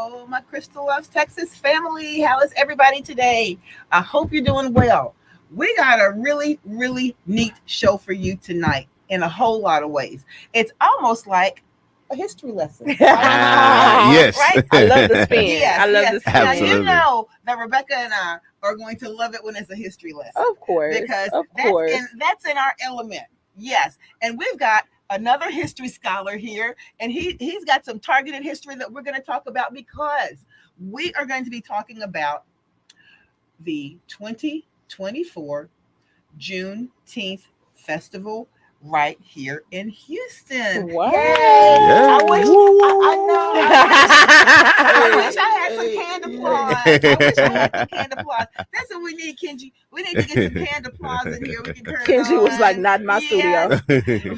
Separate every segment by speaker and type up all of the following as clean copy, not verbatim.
Speaker 1: Hello, my Crystal Loves Texas family. How is everybody today? I hope you're doing well. We got a really, really neat show for you tonight in a whole lot of ways. It's almost like a history lesson,
Speaker 2: Yes.
Speaker 1: right?
Speaker 3: I love the spin.
Speaker 1: Yes,
Speaker 3: I love
Speaker 1: yes.
Speaker 3: the spin.
Speaker 1: Now you
Speaker 2: Absolutely.
Speaker 1: know that Rebecca and I are going to love it when it's a history lesson
Speaker 3: Of course.
Speaker 1: because
Speaker 3: Of course.
Speaker 1: that's in our element. Yes, and we've got another history scholar here, and he's got some targeted history that we're going to talk about because we are going to be talking about the 2024 Juneteenth Festival right here in Houston.
Speaker 3: What?
Speaker 1: Yay!
Speaker 2: Yeah.
Speaker 1: I wish
Speaker 2: Woo, woo,
Speaker 1: I
Speaker 2: woo.
Speaker 1: know. I wish I had some
Speaker 2: Hey,
Speaker 1: canned
Speaker 2: hey.
Speaker 1: applause. I wish I had some canned applause. That's what we need, Kenji. We need to get some canned applause in here. We can turn it
Speaker 3: Kenji was like,
Speaker 1: on.
Speaker 3: not in my
Speaker 1: Yes,
Speaker 3: studio.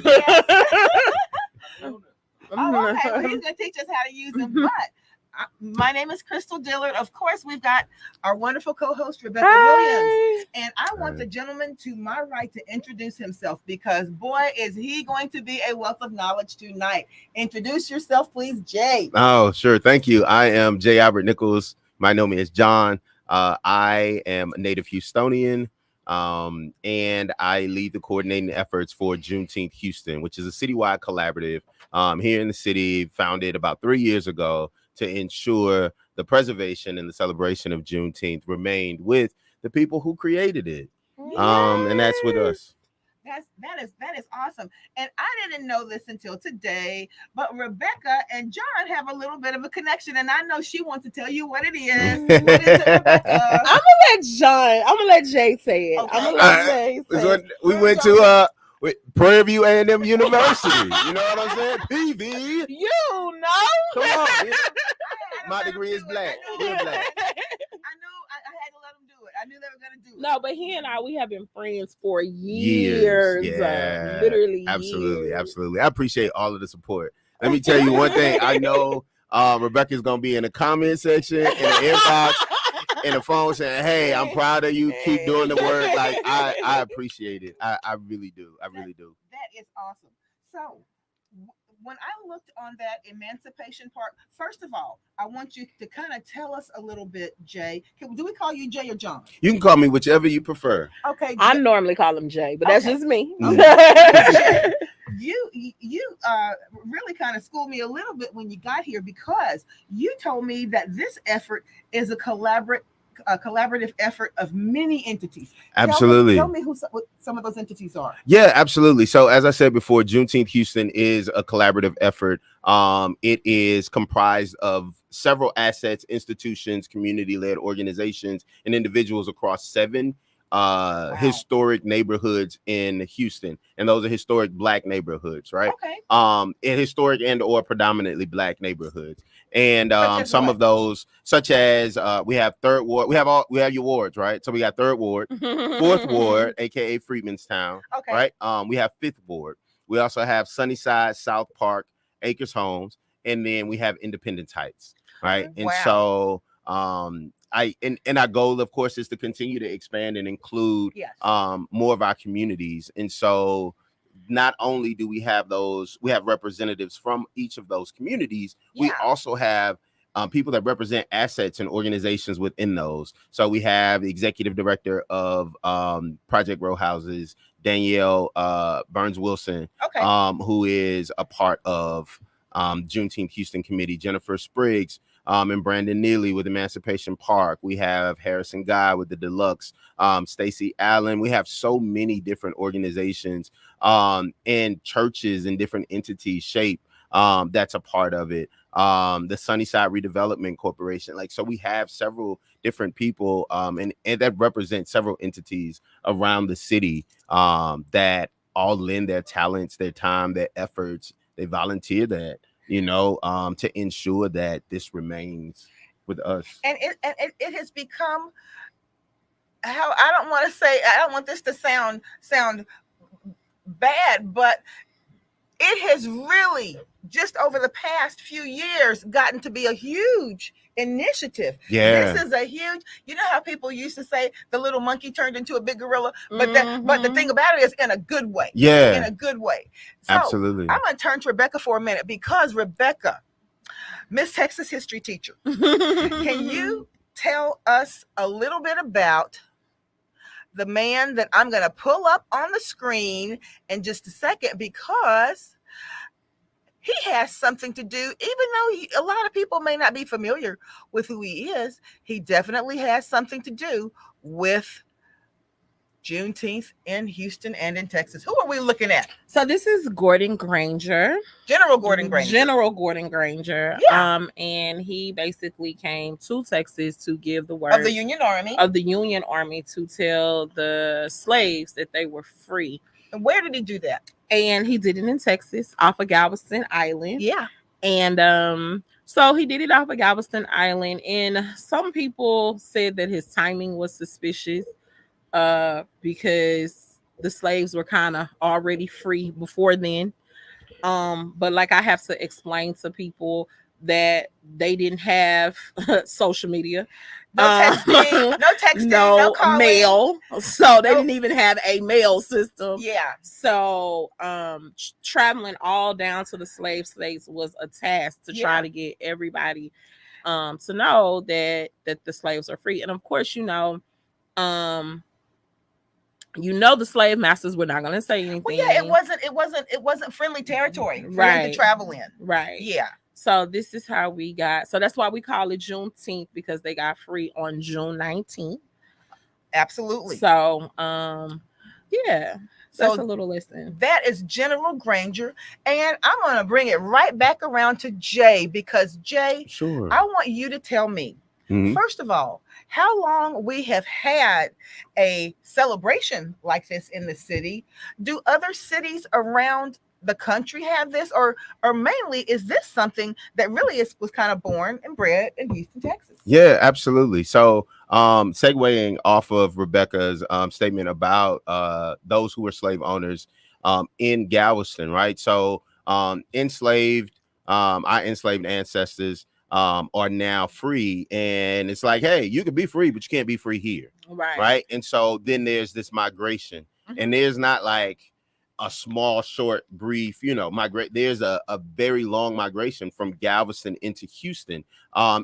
Speaker 1: yes. Oh,
Speaker 3: Mhm.
Speaker 1: okay. Well, he's going to teach us how to use them. But my name is Crystal Dillard. Of course, we've got our wonderful co-host Rebecca Williams,
Speaker 3: Hi.
Speaker 1: and I want the gentleman to my right to introduce himself because boy, is he going to be a wealth of knowledge tonight. Introduce yourself, please, Jay.
Speaker 2: Oh, sure. Thank you. I am J. Albert Nichols. My name is John. I am a native Houstonian, and I lead the coordinating efforts for Juneteenth Houston, which is a citywide collaborative here in the city, founded about 3 years ago to ensure the preservation and the celebration of Juneteenth remained with the people who created it. And that's with us.
Speaker 1: That is awesome. And I didn't know this until today, but Rebecca and John have a little bit of a connection, and I know she wants to tell you what it is. What is it, Rebecca?
Speaker 3: I'm gonna let Jay say it.
Speaker 1: Okay.
Speaker 3: I'm gonna let Jay
Speaker 2: It's
Speaker 3: say
Speaker 2: when
Speaker 3: it.
Speaker 2: we went to Prairie View A&M University. You know what I'm saying? PV.
Speaker 3: You know.
Speaker 2: Come on.
Speaker 1: I
Speaker 2: My
Speaker 1: had to
Speaker 2: degree
Speaker 1: let
Speaker 2: is
Speaker 1: them do it.
Speaker 2: black.
Speaker 1: I
Speaker 2: We're
Speaker 1: knew
Speaker 2: black.
Speaker 1: I had to let them do it. I knew they were gonna do it.
Speaker 3: No, but he and I, we have been friends for
Speaker 2: Years.
Speaker 3: years.
Speaker 2: Yeah.
Speaker 3: Literally
Speaker 2: Absolutely.
Speaker 3: years.
Speaker 2: Absolutely. I appreciate all of the support. Let me tell you one thing. I know Rebecca's going to be in the comment section, in the inbox, in the phone saying, hey, I'm proud of you. Keep doing the work. Like, I appreciate it. I really do. I really do.
Speaker 1: That is awesome. So when I looked on that emancipation part, first of all, I want you to kind of tell us a little bit, Jay. Do we call you Jay or John?
Speaker 2: You can call me whichever you prefer.
Speaker 1: Okay,
Speaker 3: I
Speaker 1: Jay.
Speaker 3: normally call him Jay, but that's
Speaker 1: Okay.
Speaker 3: just me.
Speaker 1: Jay, you really kind of schooled me a little bit when you got here because you told me that this effort is a collaborative effort of many entities.
Speaker 2: Absolutely.
Speaker 1: Tell me what some of those entities are.
Speaker 2: Yeah, absolutely. So as I said before, Juneteenth Houston is a collaborative effort. It is comprised of several assets, institutions, community-led organizations, and individuals across 7 historic neighborhoods in Houston. And those are historic Black neighborhoods, right?
Speaker 1: Okay.
Speaker 2: In historic and or predominantly Black neighborhoods. And some
Speaker 1: what?
Speaker 2: of those, such as we have Third Ward, we have your wards, right? So we got Third Ward, Fourth Ward, aka Freedmanstown,
Speaker 1: Okay.
Speaker 2: right? We have Fifth Ward. We also have Sunnyside, South Park, Acres Homes, and then we have Independence Heights, right? And so and our goal, of course, is to continue to expand and include more of our communities. And so not only do we have representatives from each of those communities, we also have people that represent assets and organizations within those. So we have the executive director of Project Row Houses, Danielle Burns Wilson, who is a part of Juneteenth Houston Committee, Jennifer Spriggs, and Brandon Neely with Emancipation Park. We have Harrison Guy with the Deluxe, Stacey Allen. We have so many different organizations and churches and different entities shape that's a part of it. The Sunnyside Redevelopment Corporation. So we have several different people and that represent several entities around the city that all lend their talents, their time, their efforts. They volunteer that, to ensure that this remains with us.
Speaker 1: And it has become how I don't want this to sound bad, but it has really just over the past few years gotten to be a huge initiative.
Speaker 2: Yeah.
Speaker 1: This is a huge, how people used to say the little monkey turned into a big gorilla, but the thing about it is in a good way.
Speaker 2: Yeah.
Speaker 1: In a good way. So
Speaker 2: absolutely.
Speaker 1: I'm going to turn to Rebecca for a minute because Rebecca, Miss Texas history teacher, can you tell us a little bit about the man that I'm going to pull up on the screen in just a second, because he has something to do, even though a lot of people may not be familiar with who he is, he definitely has something to do with Juneteenth in Houston and in Texas. Who are we looking at?
Speaker 3: So this is Gordon Granger.
Speaker 1: General Gordon Granger.
Speaker 3: General Gordon Granger.
Speaker 1: Yeah.
Speaker 3: And he basically came to Texas to give the word
Speaker 1: of the Union Army.
Speaker 3: Of the Union Army, to tell the slaves that they were free.
Speaker 1: And where did he do that?
Speaker 3: And he did it in Texas, off of Galveston Island.
Speaker 1: Yeah.
Speaker 3: And so he did it off of Galveston Island. And some people said that his timing was suspicious, because the slaves were kind of already free before then. But like, I have to explain to people that they didn't have social media.
Speaker 1: No texting, no calling.
Speaker 3: Mail. So they didn't even have a mail system.
Speaker 1: Yeah.
Speaker 3: So traveling all down to the slave states was a task to try to get everybody to know that the slaves are free. And of course, the slave masters were not going to say anything.
Speaker 1: Well, yeah, it wasn't friendly territory for him to travel in.
Speaker 3: Right.
Speaker 1: Yeah.
Speaker 3: So this is how we got. So that's why we call it Juneteenth, because they got free on June 19th.
Speaker 1: Absolutely.
Speaker 3: So yeah. So that's a little lesson. That
Speaker 1: is General Granger, and I'm going to bring it right back around to Jay, because Jay,
Speaker 2: sure,
Speaker 1: I want you to tell me, first of all, how long we have had a celebration like this in the city. Do other cities around the country have this, or mainly is this something that really was kind of born and bred in Houston, Texas?
Speaker 2: Yeah, absolutely. So segueing off of Rebecca's statement about those who were slave owners in Galveston, right? So our enslaved ancestors are now free, and it's like, hey, you can be free, but you can't be free here, right? And so then there's this migration, and there's not like a small, short, brief, migrate. There's a very long migration from Galveston into Houston,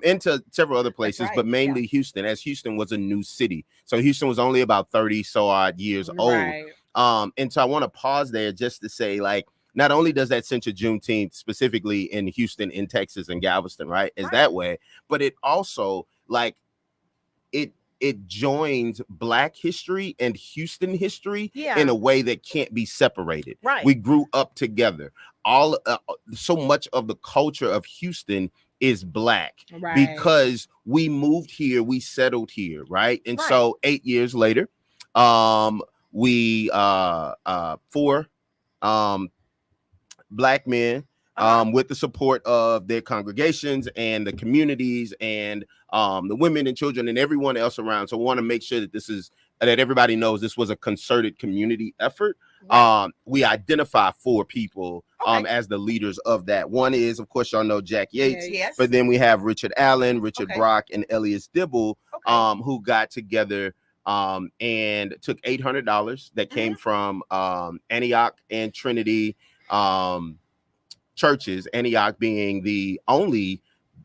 Speaker 2: into several other places, but mainly Houston, as Houston was a new city. So Houston was only about 30 so odd years old. And so I want to pause there just to say, like, not only does that center Juneteenth specifically in Houston, in Texas, and Galveston, right, is that way, but it also, like, it joins Black history and Houston history in a way that can't be separated.
Speaker 1: Right.
Speaker 2: We grew up together. So much of the culture of Houston is Black, because we moved here, we settled here, right? And so 8 years later, we four Black men, with the support of their congregations and the communities and the women and children and everyone else around. So I want to make sure that everybody knows this was a concerted community effort. We identify 4 people as the leaders of that. One is, of course, y'all know Jack Yates, but then we have Richard Allen, Richard Brock, and Elias Dibble, who got together and took $800 that came from Antioch and Trinity churches, Antioch being the only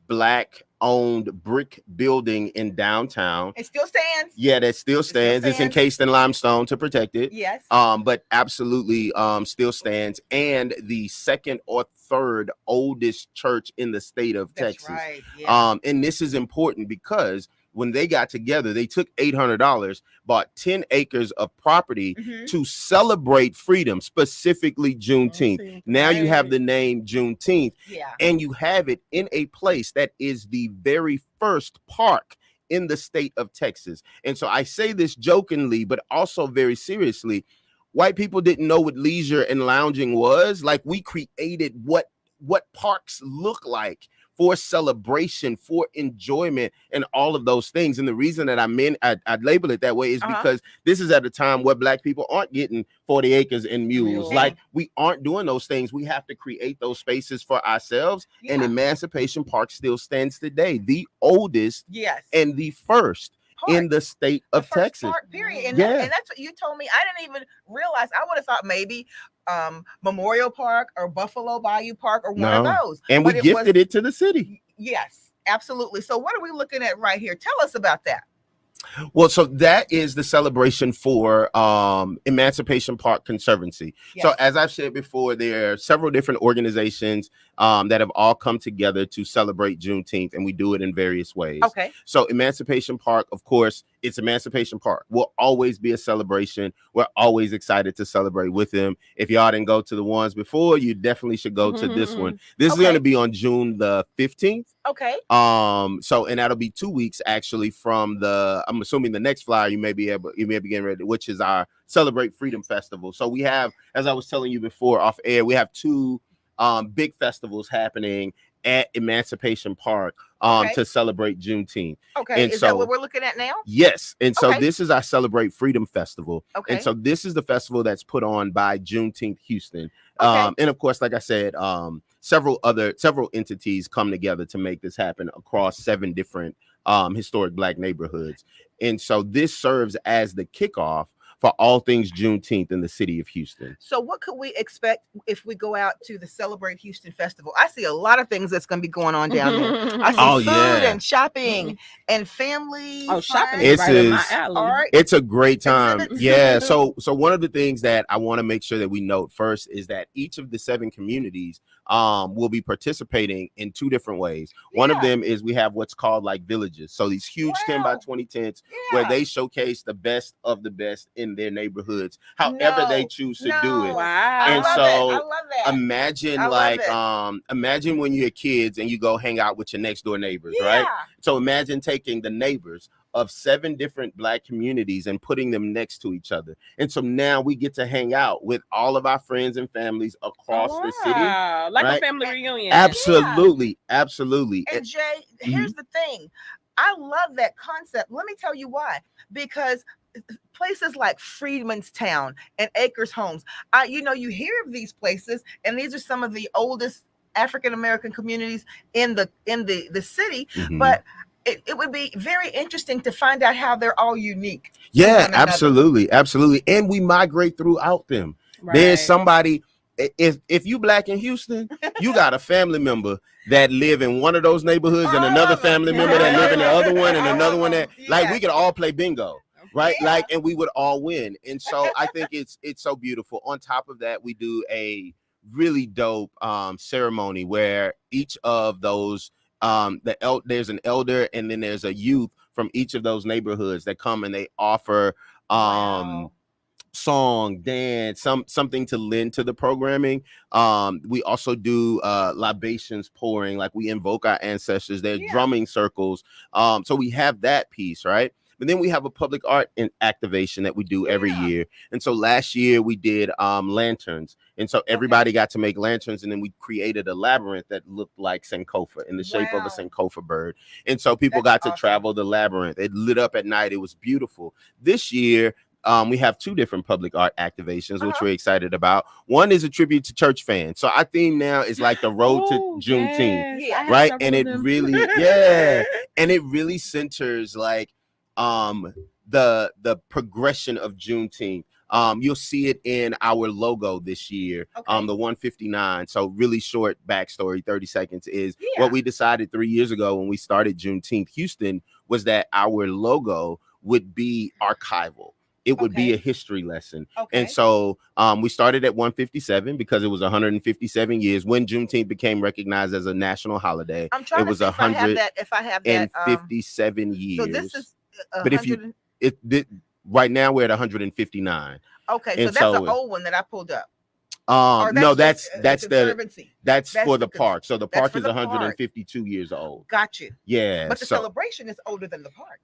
Speaker 2: Black owned brick building in downtown.
Speaker 1: It still stands.
Speaker 2: Yeah, that still stands. It's encased in limestone to protect it.
Speaker 1: Yes.
Speaker 2: But absolutely still stands, and the second or third oldest church in the state of Texas.
Speaker 1: Right. Yeah.
Speaker 2: And this is important because when they got together, they took $800, bought 10 acres of property to celebrate freedom, specifically Juneteenth. Now you have the name Juneteenth, and you have it in a place that is the very first park in the state of Texas. And so I say this jokingly, but also very seriously. White people didn't know what leisure and lounging was. Like, we created what parks look like for celebration, for enjoyment, and all of those things. And the reason that I'd label it that way is because this is at a time where Black people aren't getting 40 acres and mules. Like, we aren't doing those things. We have to create those spaces for ourselves. And Emancipation Park still stands today, the oldest and the first.
Speaker 1: park
Speaker 2: in the state
Speaker 1: the
Speaker 2: of
Speaker 1: first
Speaker 2: Texas.
Speaker 1: park, period. And,
Speaker 2: Yeah.
Speaker 1: and that's what you told me. I didn't even realize. I would have thought maybe Memorial Park or Buffalo Bayou Park or one of
Speaker 2: No.
Speaker 1: those.
Speaker 2: And we gifted it to the city.
Speaker 1: Yes, absolutely. So what are we looking at right here? Tell us about that.
Speaker 2: Well, so that is the celebration for Emancipation Park Conservancy.
Speaker 1: Yes.
Speaker 2: So as I've said before, there are several different organizations that have all come together to celebrate Juneteenth, and we do it in various ways.
Speaker 1: Okay.
Speaker 2: So Emancipation Park, of course, it's Emancipation Park. Will always be a celebration. We're always excited to celebrate with them. If y'all didn't go to the ones before, you definitely should go to this one. This is going to be on June the 15th.
Speaker 1: Okay.
Speaker 2: So and that'll be 2 weeks actually from I'm assuming the next flyer you may be getting ready, which is our Celebrate Freedom Festival. So we have, as I was telling you before off air, we have two big festivals happening at Emancipation Park to celebrate Juneteenth.
Speaker 1: Okay.
Speaker 2: And
Speaker 1: is that what we're looking at now?
Speaker 2: Yes. And so this is our Celebrate Freedom Festival.
Speaker 1: Okay.
Speaker 2: And so this is the festival that's put on by Juneteenth Houston.
Speaker 1: Okay.
Speaker 2: And of course, like I said, several entities come together to make this happen across 7 different historic Black neighborhoods. And so this serves as the kickoff for all things Juneteenth in the city of Houston.
Speaker 1: So what could we expect if we go out to the Celebrate Houston Festival? I see a lot of things that's going to be going on down there. I see food and shopping and family.
Speaker 3: Oh, shopping
Speaker 2: is
Speaker 3: right in my alley.
Speaker 1: All right.
Speaker 2: It's a great time. Yeah. So one of the things that I want to make sure that we note first is that each of the 7 communities will be participating in 2 different ways. One of them is we have what's called like villages. So these huge 10 by 20 tents where they showcase the best of the best in their neighborhoods, however they choose to do it.
Speaker 3: Wow.
Speaker 2: And
Speaker 1: I
Speaker 2: so
Speaker 1: love that.
Speaker 2: imagine imagine when you're kids and you go hang out with your next door neighbors, right? So imagine taking the neighbors of 7 different Black communities and putting them next to each other. And so now we get to hang out with all of our friends and families across the city.
Speaker 3: Like a family reunion.
Speaker 2: Absolutely. Absolutely.
Speaker 1: And Jay, here's the thing. I love that concept. Let me tell you why. Because places like Freedmanstown and Acres Homes, you hear of these places, and these are some of the oldest African American communities in the city. But it would be very interesting to find out how they're all unique.
Speaker 2: Yeah, absolutely. And we migrate throughout them. Right. There's somebody. If you Black in Houston, you got a family member that live in one of those neighborhoods and another family member that live in the other one and another one that like we could all play bingo. Right. And we would all win. And so I think it's so beautiful. On top of that, we do a really dope ceremony where each of those there's an elder and then there's a youth from each of those neighborhoods that come and they offer song, dance, something to lend to the programming. We also do libations pouring, like we invoke our ancestors. There's drumming circles. So we have that piece, right? But then we have a public art activation that we do every year. And so last year we did lanterns. And so everybody got to make lanterns, and then we created a labyrinth that looked like Sankofa in the shape of a Sankofa bird. And so people got to travel the labyrinth. It lit up at night. It was beautiful. This year, we have 2 different public art activations, which we're excited about. One is a tribute to church fans. So our theme now is like the road to Juneteenth, right? And it really, and it really centers like the progression of Juneteenth. You'll see it in our logo this year, the 159. So really short backstory, 30 seconds is what we decided 3 years ago when we started Juneteenth Houston was that our logo would be archival. It would be a history lesson. And so we started at 157 because it was 157 years when Juneteenth became recognized as a national holiday.
Speaker 1: I'm trying to see if I have that.
Speaker 2: 57 years.
Speaker 1: So this is
Speaker 2: but if you right now we're at 159.
Speaker 1: Okay, so that's an old one that I pulled up.
Speaker 2: No, that's for the park. So the park is
Speaker 1: the
Speaker 2: 152 years old.
Speaker 1: Got you.
Speaker 2: Yeah.
Speaker 1: But the celebration is older than the park.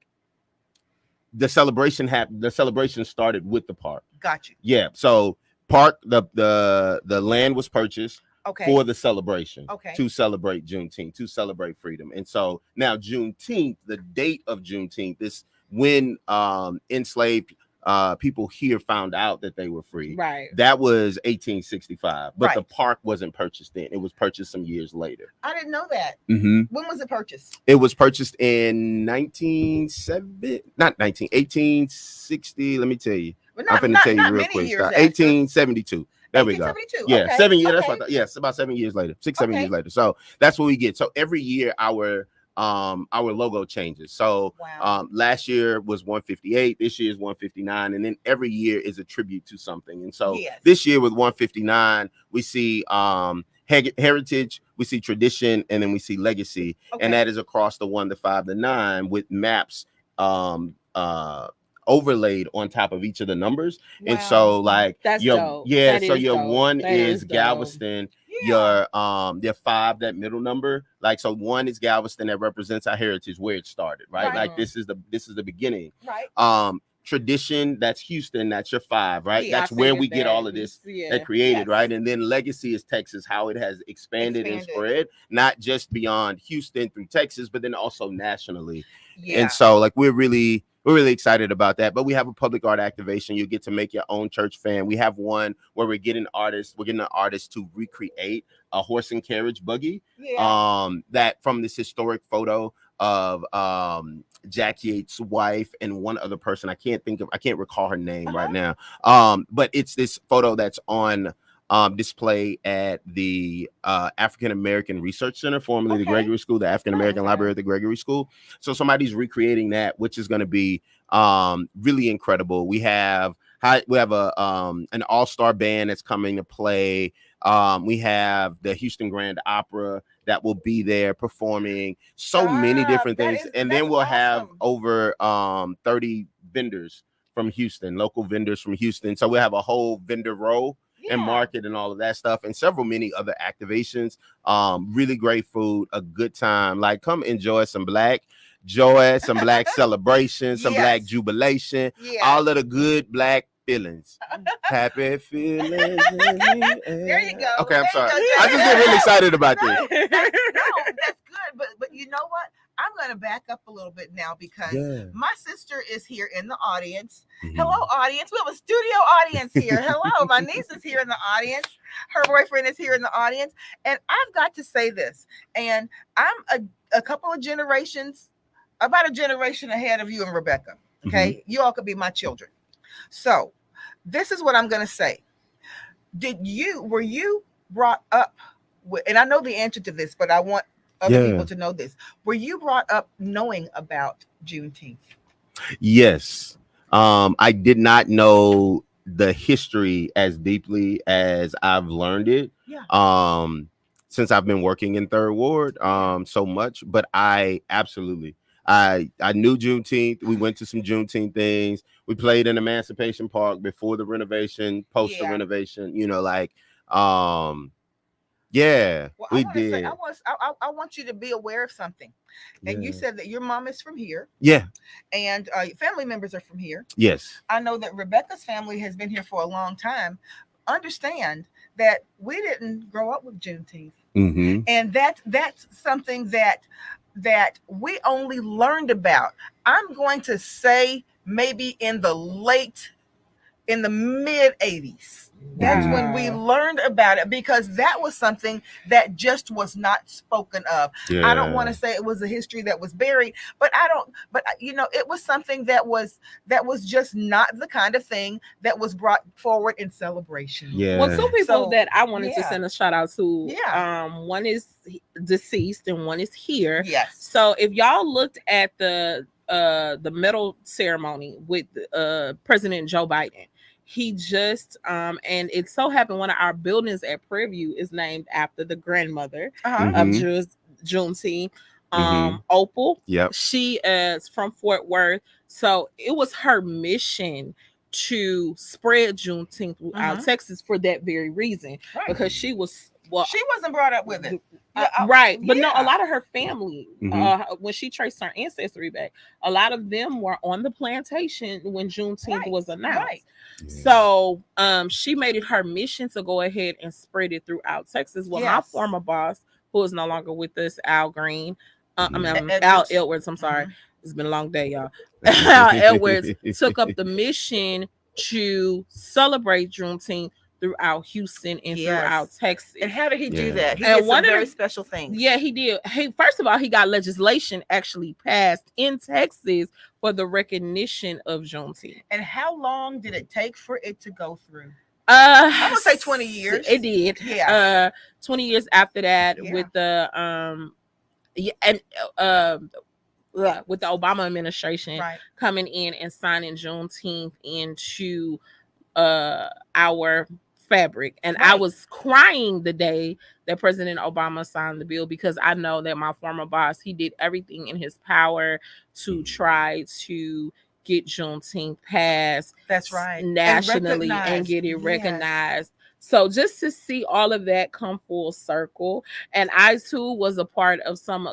Speaker 2: The celebration started with the park.
Speaker 1: Got you.
Speaker 2: Yeah. So park, the land was purchased for the celebration to celebrate Juneteenth, to celebrate freedom. And so now Juneteenth, the date of Juneteenth is when enslaved people here found out that they were free.
Speaker 3: Right.
Speaker 2: That was 1865, but the
Speaker 1: Right.
Speaker 2: park wasn't purchased then. It was purchased some years later.
Speaker 1: I didn't know that.
Speaker 2: Mm-hmm.
Speaker 1: When was it purchased?
Speaker 2: It was purchased in 1860. Let me tell you.
Speaker 1: But
Speaker 2: I'm finna tell you real quick. 1872. There we go.
Speaker 1: 1872.
Speaker 2: Yeah,
Speaker 1: Okay.
Speaker 2: 7 years. That's
Speaker 1: Okay.
Speaker 2: what I thought. Yes, about 7 years later, 7
Speaker 1: Okay.
Speaker 2: years later. So that's what we get. So every year our logo changes. So
Speaker 1: Wow.
Speaker 2: last year was 158, this year is 159, and then every year is a tribute to something. And so
Speaker 1: Yes.
Speaker 2: this year with 159, we see heritage, we see tradition, and then we see legacy.
Speaker 1: Okay.
Speaker 2: And that is across the 1, the 5, the 9 with maps overlaid on top of each of the numbers.
Speaker 1: Wow.
Speaker 2: And so like
Speaker 3: That's
Speaker 2: your
Speaker 3: dope.
Speaker 2: yeah,
Speaker 3: That
Speaker 2: so
Speaker 3: is
Speaker 2: your
Speaker 3: dope.
Speaker 2: 1
Speaker 3: That
Speaker 2: is
Speaker 3: is dope.
Speaker 2: Galveston.
Speaker 1: Yeah.
Speaker 2: Your 5, that middle number, like, so 1 is Galveston, that represents our heritage, where it started, right?
Speaker 1: Right.
Speaker 2: Like this is the beginning.
Speaker 1: Right.
Speaker 2: Tradition, that's Houston, that's your 5, right?
Speaker 1: Yeah,
Speaker 2: That's
Speaker 3: I
Speaker 2: where
Speaker 3: figured
Speaker 2: we get
Speaker 3: that.
Speaker 2: all of this that created,
Speaker 1: Yes.
Speaker 2: right? And then legacy is Texas, how it has expanded and spread, not just beyond Houston through Texas, but then also nationally.
Speaker 1: Yeah.
Speaker 2: And so like we're really excited about that. But we have a public art activation. You get to make your own church fan. We have one where we're getting an artist to recreate a horse and carriage buggy.
Speaker 1: Yeah.
Speaker 2: That from this historic photo of Jack Yates' wife and one other person. I can't recall her name right now. But it's this photo that's on display at the African American Research Center, formerly the Gregory School, the African American Library at the Gregory School. So somebody's recreating that, which is going to be really incredible. We have an all-star band that's coming to play. We have the Houston Grand Opera that will be there performing many different things. And then we'll have over 30 vendors from Houston, local vendors from Houston. So we'll have a whole vendor row and market and all of that stuff, and many other activations. Really great food, a good time. Like, come enjoy some Black joy, some Black celebration, some Black jubilation, all of the good Black feelings. Happy feelings.
Speaker 1: There you go.
Speaker 2: Okay, I'm sorry.
Speaker 1: I
Speaker 2: I just get really excited about this.
Speaker 1: No, that's good. But you know what? I'm going to back up a little bit now because my sister is here in the audience.
Speaker 2: Mm-hmm.
Speaker 1: Hello, audience. We have a studio audience here. Hello. My niece is here in the audience. Her boyfriend is here in the audience. And I've got to say this. And I'm a couple of generations, about a generation ahead of you and Rebecca. Okay. Mm-hmm. You all could be my children. So this is what I'm going to say. Were you brought up with, and I know the answer to this, but I want other people to know this. Were you brought up knowing about Juneteenth?
Speaker 2: Yes. I did not know the history as deeply as I've learned it. Since I've been working in Third Ward so much, but I absolutely I knew Juneteenth. We went to some Juneteenth things. We played in Emancipation Park before the renovation, post the renovation, you know, like we did.
Speaker 1: I want you to be aware of something. And you said that your mom is from here.
Speaker 2: Yeah.
Speaker 1: And family members are from here.
Speaker 2: Yes.
Speaker 1: I know that Rebecca's family has been here for a long time. Understand that we didn't grow up with Juneteenth.
Speaker 2: Mm-hmm.
Speaker 1: And that's something that we only learned about. I'm going to say maybe in the mid 80s. That's when we learned about it, because that was something that just was not spoken of. Yeah. I don't want to say it was a history that was buried, but it was something that was just not the kind of thing that was brought forward in celebration.
Speaker 3: Yeah. Well, two people that I wanted to send a shout out to. Yeah. One is deceased and one is here.
Speaker 1: Yes.
Speaker 3: So if y'all looked at the medal ceremony with President Joe Biden, he just and it so happened one of our buildings at Prairie View is named after the grandmother of Juneteenth, Opal.
Speaker 2: Yep.
Speaker 3: She is from Fort Worth, so it was her mission to spread Juneteenth throughout Texas for that very reason, because she wasn't
Speaker 1: brought up with it.
Speaker 3: Right, but no, a lot of her family, when she traced her ancestry back, a lot of them were on the plantation when Juneteenth was announced. Right. So she made it her mission to go ahead and spread it throughout Texas. Well, my former boss, who is no longer with us, Al Green, Al Edwards, I'm sorry. it's been a long day, y'all. Edwards took up the mission to celebrate Juneteenth throughout Houston and throughout Texas.
Speaker 1: And how did he do that? He
Speaker 3: And
Speaker 1: did some very special things.
Speaker 3: Yeah, he did. First of all, he got legislation actually passed in Texas for the recognition of Juneteenth.
Speaker 1: And how long did it take for it to go through? I'm gonna say 20 years.
Speaker 3: It did.
Speaker 1: Yeah.
Speaker 3: 20 years after that, with the with the Obama administration coming in and signing Juneteenth into our fabric. And I was crying the day that President Obama signed the bill, because I know that my former boss, he did everything in his power to try to get Juneteenth passed.
Speaker 1: That's right.
Speaker 3: Nationally and get it recognized. So just to see all of that come full circle, and I too was a part of some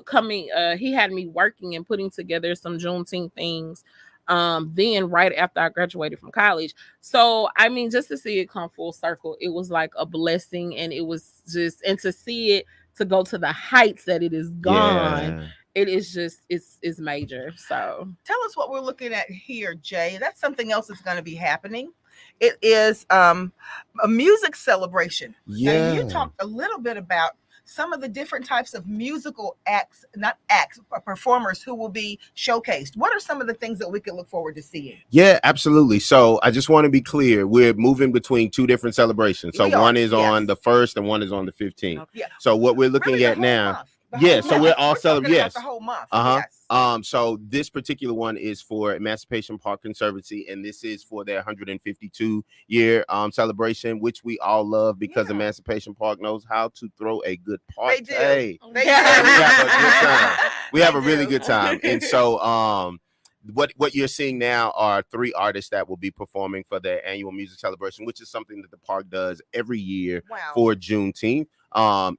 Speaker 3: he had me working and putting together some Juneteenth things then right after I graduated from college. So I mean, just to see it come full circle, it was like a blessing, and it was just, and to see it to go to the heights that it is gone. It is just, it's major. So
Speaker 1: tell us what we're looking at here, Jay. That's something else that's going to be happening. It is a music celebration. Now, you talked a little bit about some of the different types of musical performers who will be showcased. What are some of the things that we can look forward to seeing?
Speaker 2: Yeah, absolutely. So I just want to be clear. We're moving between two different celebrations. So one is on the 1st and one is on the 15th.
Speaker 1: Yeah.
Speaker 2: So what we're looking at now. So we're all celebrating. Yes.
Speaker 1: The whole month.
Speaker 2: So this particular one is for Emancipation Park Conservancy, and this is for their 152-year celebration, which we all love because Emancipation Park knows how to throw a good party.
Speaker 1: They do.
Speaker 2: We have a good time. We have a really good time. And so what you're seeing now are 3 artists that will be performing for their annual music celebration, which is something that the park does every year for Juneteenth.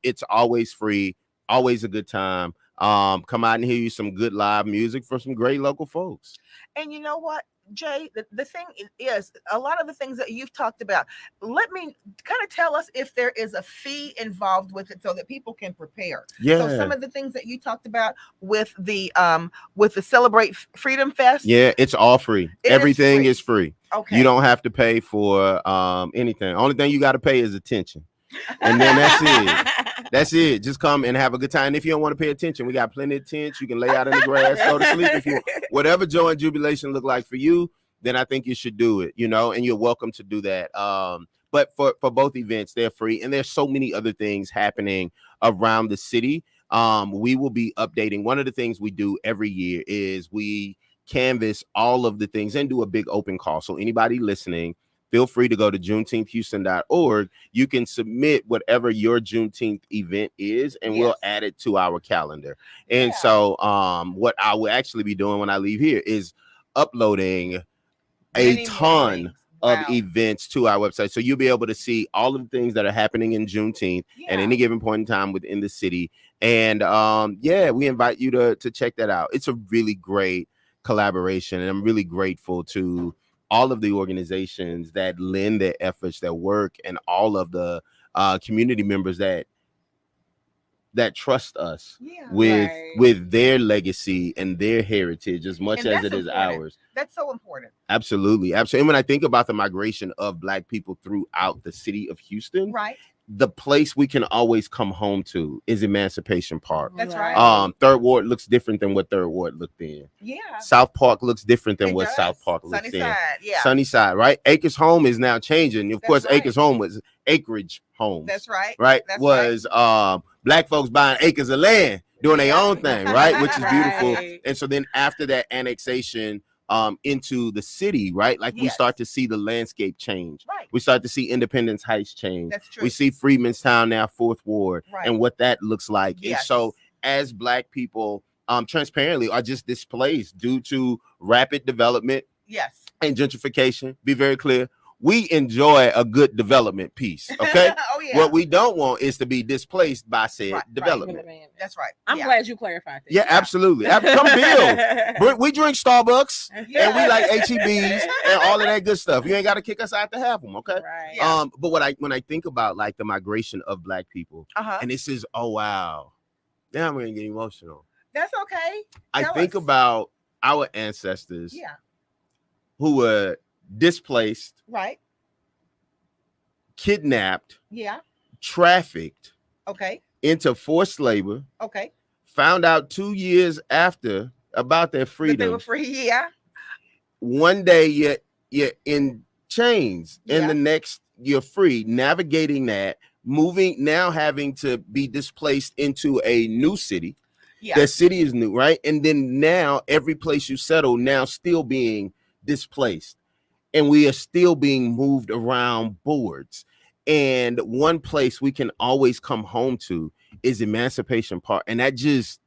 Speaker 2: It's always free. Always a good time. Come out and hear you some good live music from some great local folks.
Speaker 1: And you know what, Jay, the thing is, a lot of the things that you've talked about, let me kind of tell us if there is a fee involved with it so that people can prepare. So some of the things that you talked about with the Celebrate Freedom Fest.
Speaker 2: Yeah, it's all free. Everything is free.
Speaker 1: Okay.
Speaker 2: You don't have to pay for anything. Only thing you got to pay is attention. And then that's it. That's it. Just come and have a good time. And if you don't want to pay attention, we got plenty of tents. You can lay out in the grass, go to sleep if you want. Whatever joy and jubilation look like for you, then I think you should do it, and you're welcome to do that. But for both events, they're free. And there's so many other things happening around the city. We will be updating. One of the things we do every year is we canvas all of the things and do a big open call. So anybody listening, feel free to go to juneteenthhouston.org. You can submit whatever your Juneteenth event is, and we'll add it to our calendar. And so what I will actually be doing when I leave here is uploading a ton of events to our website. So you'll be able to see all of the things that are happening in Juneteenth at any given point in time within the city. And we invite you to check that out. It's a really great collaboration, and I'm really grateful to all of the organizations that lend their efforts, their work, and all of the community members that trust us with their legacy and their heritage as much as it is ours.
Speaker 1: That's so important.
Speaker 2: Absolutely. Absolutely. And when I think about the migration of Black people throughout the city of Houston, the place we can always come home to is Emancipation Park.
Speaker 1: That's right.
Speaker 2: Third Ward looks different than what Third Ward looked in.
Speaker 1: Yeah.
Speaker 2: South Park looks different than what South Park looks in. Sunnyside, right? Acres Home is now changing. Of course, Acres Home was Acreage Homes.
Speaker 1: That's right.
Speaker 2: Right? Was Black folks buying acres of land, doing their own thing, right? Which is beautiful. And so then after that annexation into the city, right? Like we start to see the landscape change.
Speaker 1: Right.
Speaker 2: We start to see Independence Heights change.
Speaker 1: That's true.
Speaker 2: We see Freedmanstown now, 4th Ward, and what that looks like. And so as Black people transparently are just displaced due to rapid development and gentrification, be very clear, we enjoy a good development piece, okay? What we don't want is to be displaced by said development.
Speaker 1: That's right.
Speaker 3: I'm glad you clarified that.
Speaker 2: Yeah, absolutely. Come build. We drink Starbucks and we like HEBs and all of that good stuff. You ain't got to kick us out to have them, okay?
Speaker 1: Right.
Speaker 2: But when I think about like the migration of Black people, and this is, oh wow, now I'm gonna get emotional.
Speaker 1: That's okay.
Speaker 2: I think about our ancestors
Speaker 1: Yeah.
Speaker 2: who were displaced,
Speaker 1: Right.
Speaker 2: kidnapped,
Speaker 1: Yeah.
Speaker 2: trafficked
Speaker 1: Okay.
Speaker 2: into forced labor,
Speaker 1: Okay.
Speaker 2: found out 2 years after about their
Speaker 1: That they were
Speaker 2: freedom.
Speaker 1: free. Yeah.
Speaker 2: One day you're in chains, and
Speaker 1: Yeah.
Speaker 2: the next you're free. Navigating that, moving now, having to be displaced into a new city.
Speaker 1: Yeah.
Speaker 2: That city is new, right? And then now every place you settle now still being displaced, and we are still being moved around boards. And one place we can always come home to is Emancipation Park, and that just.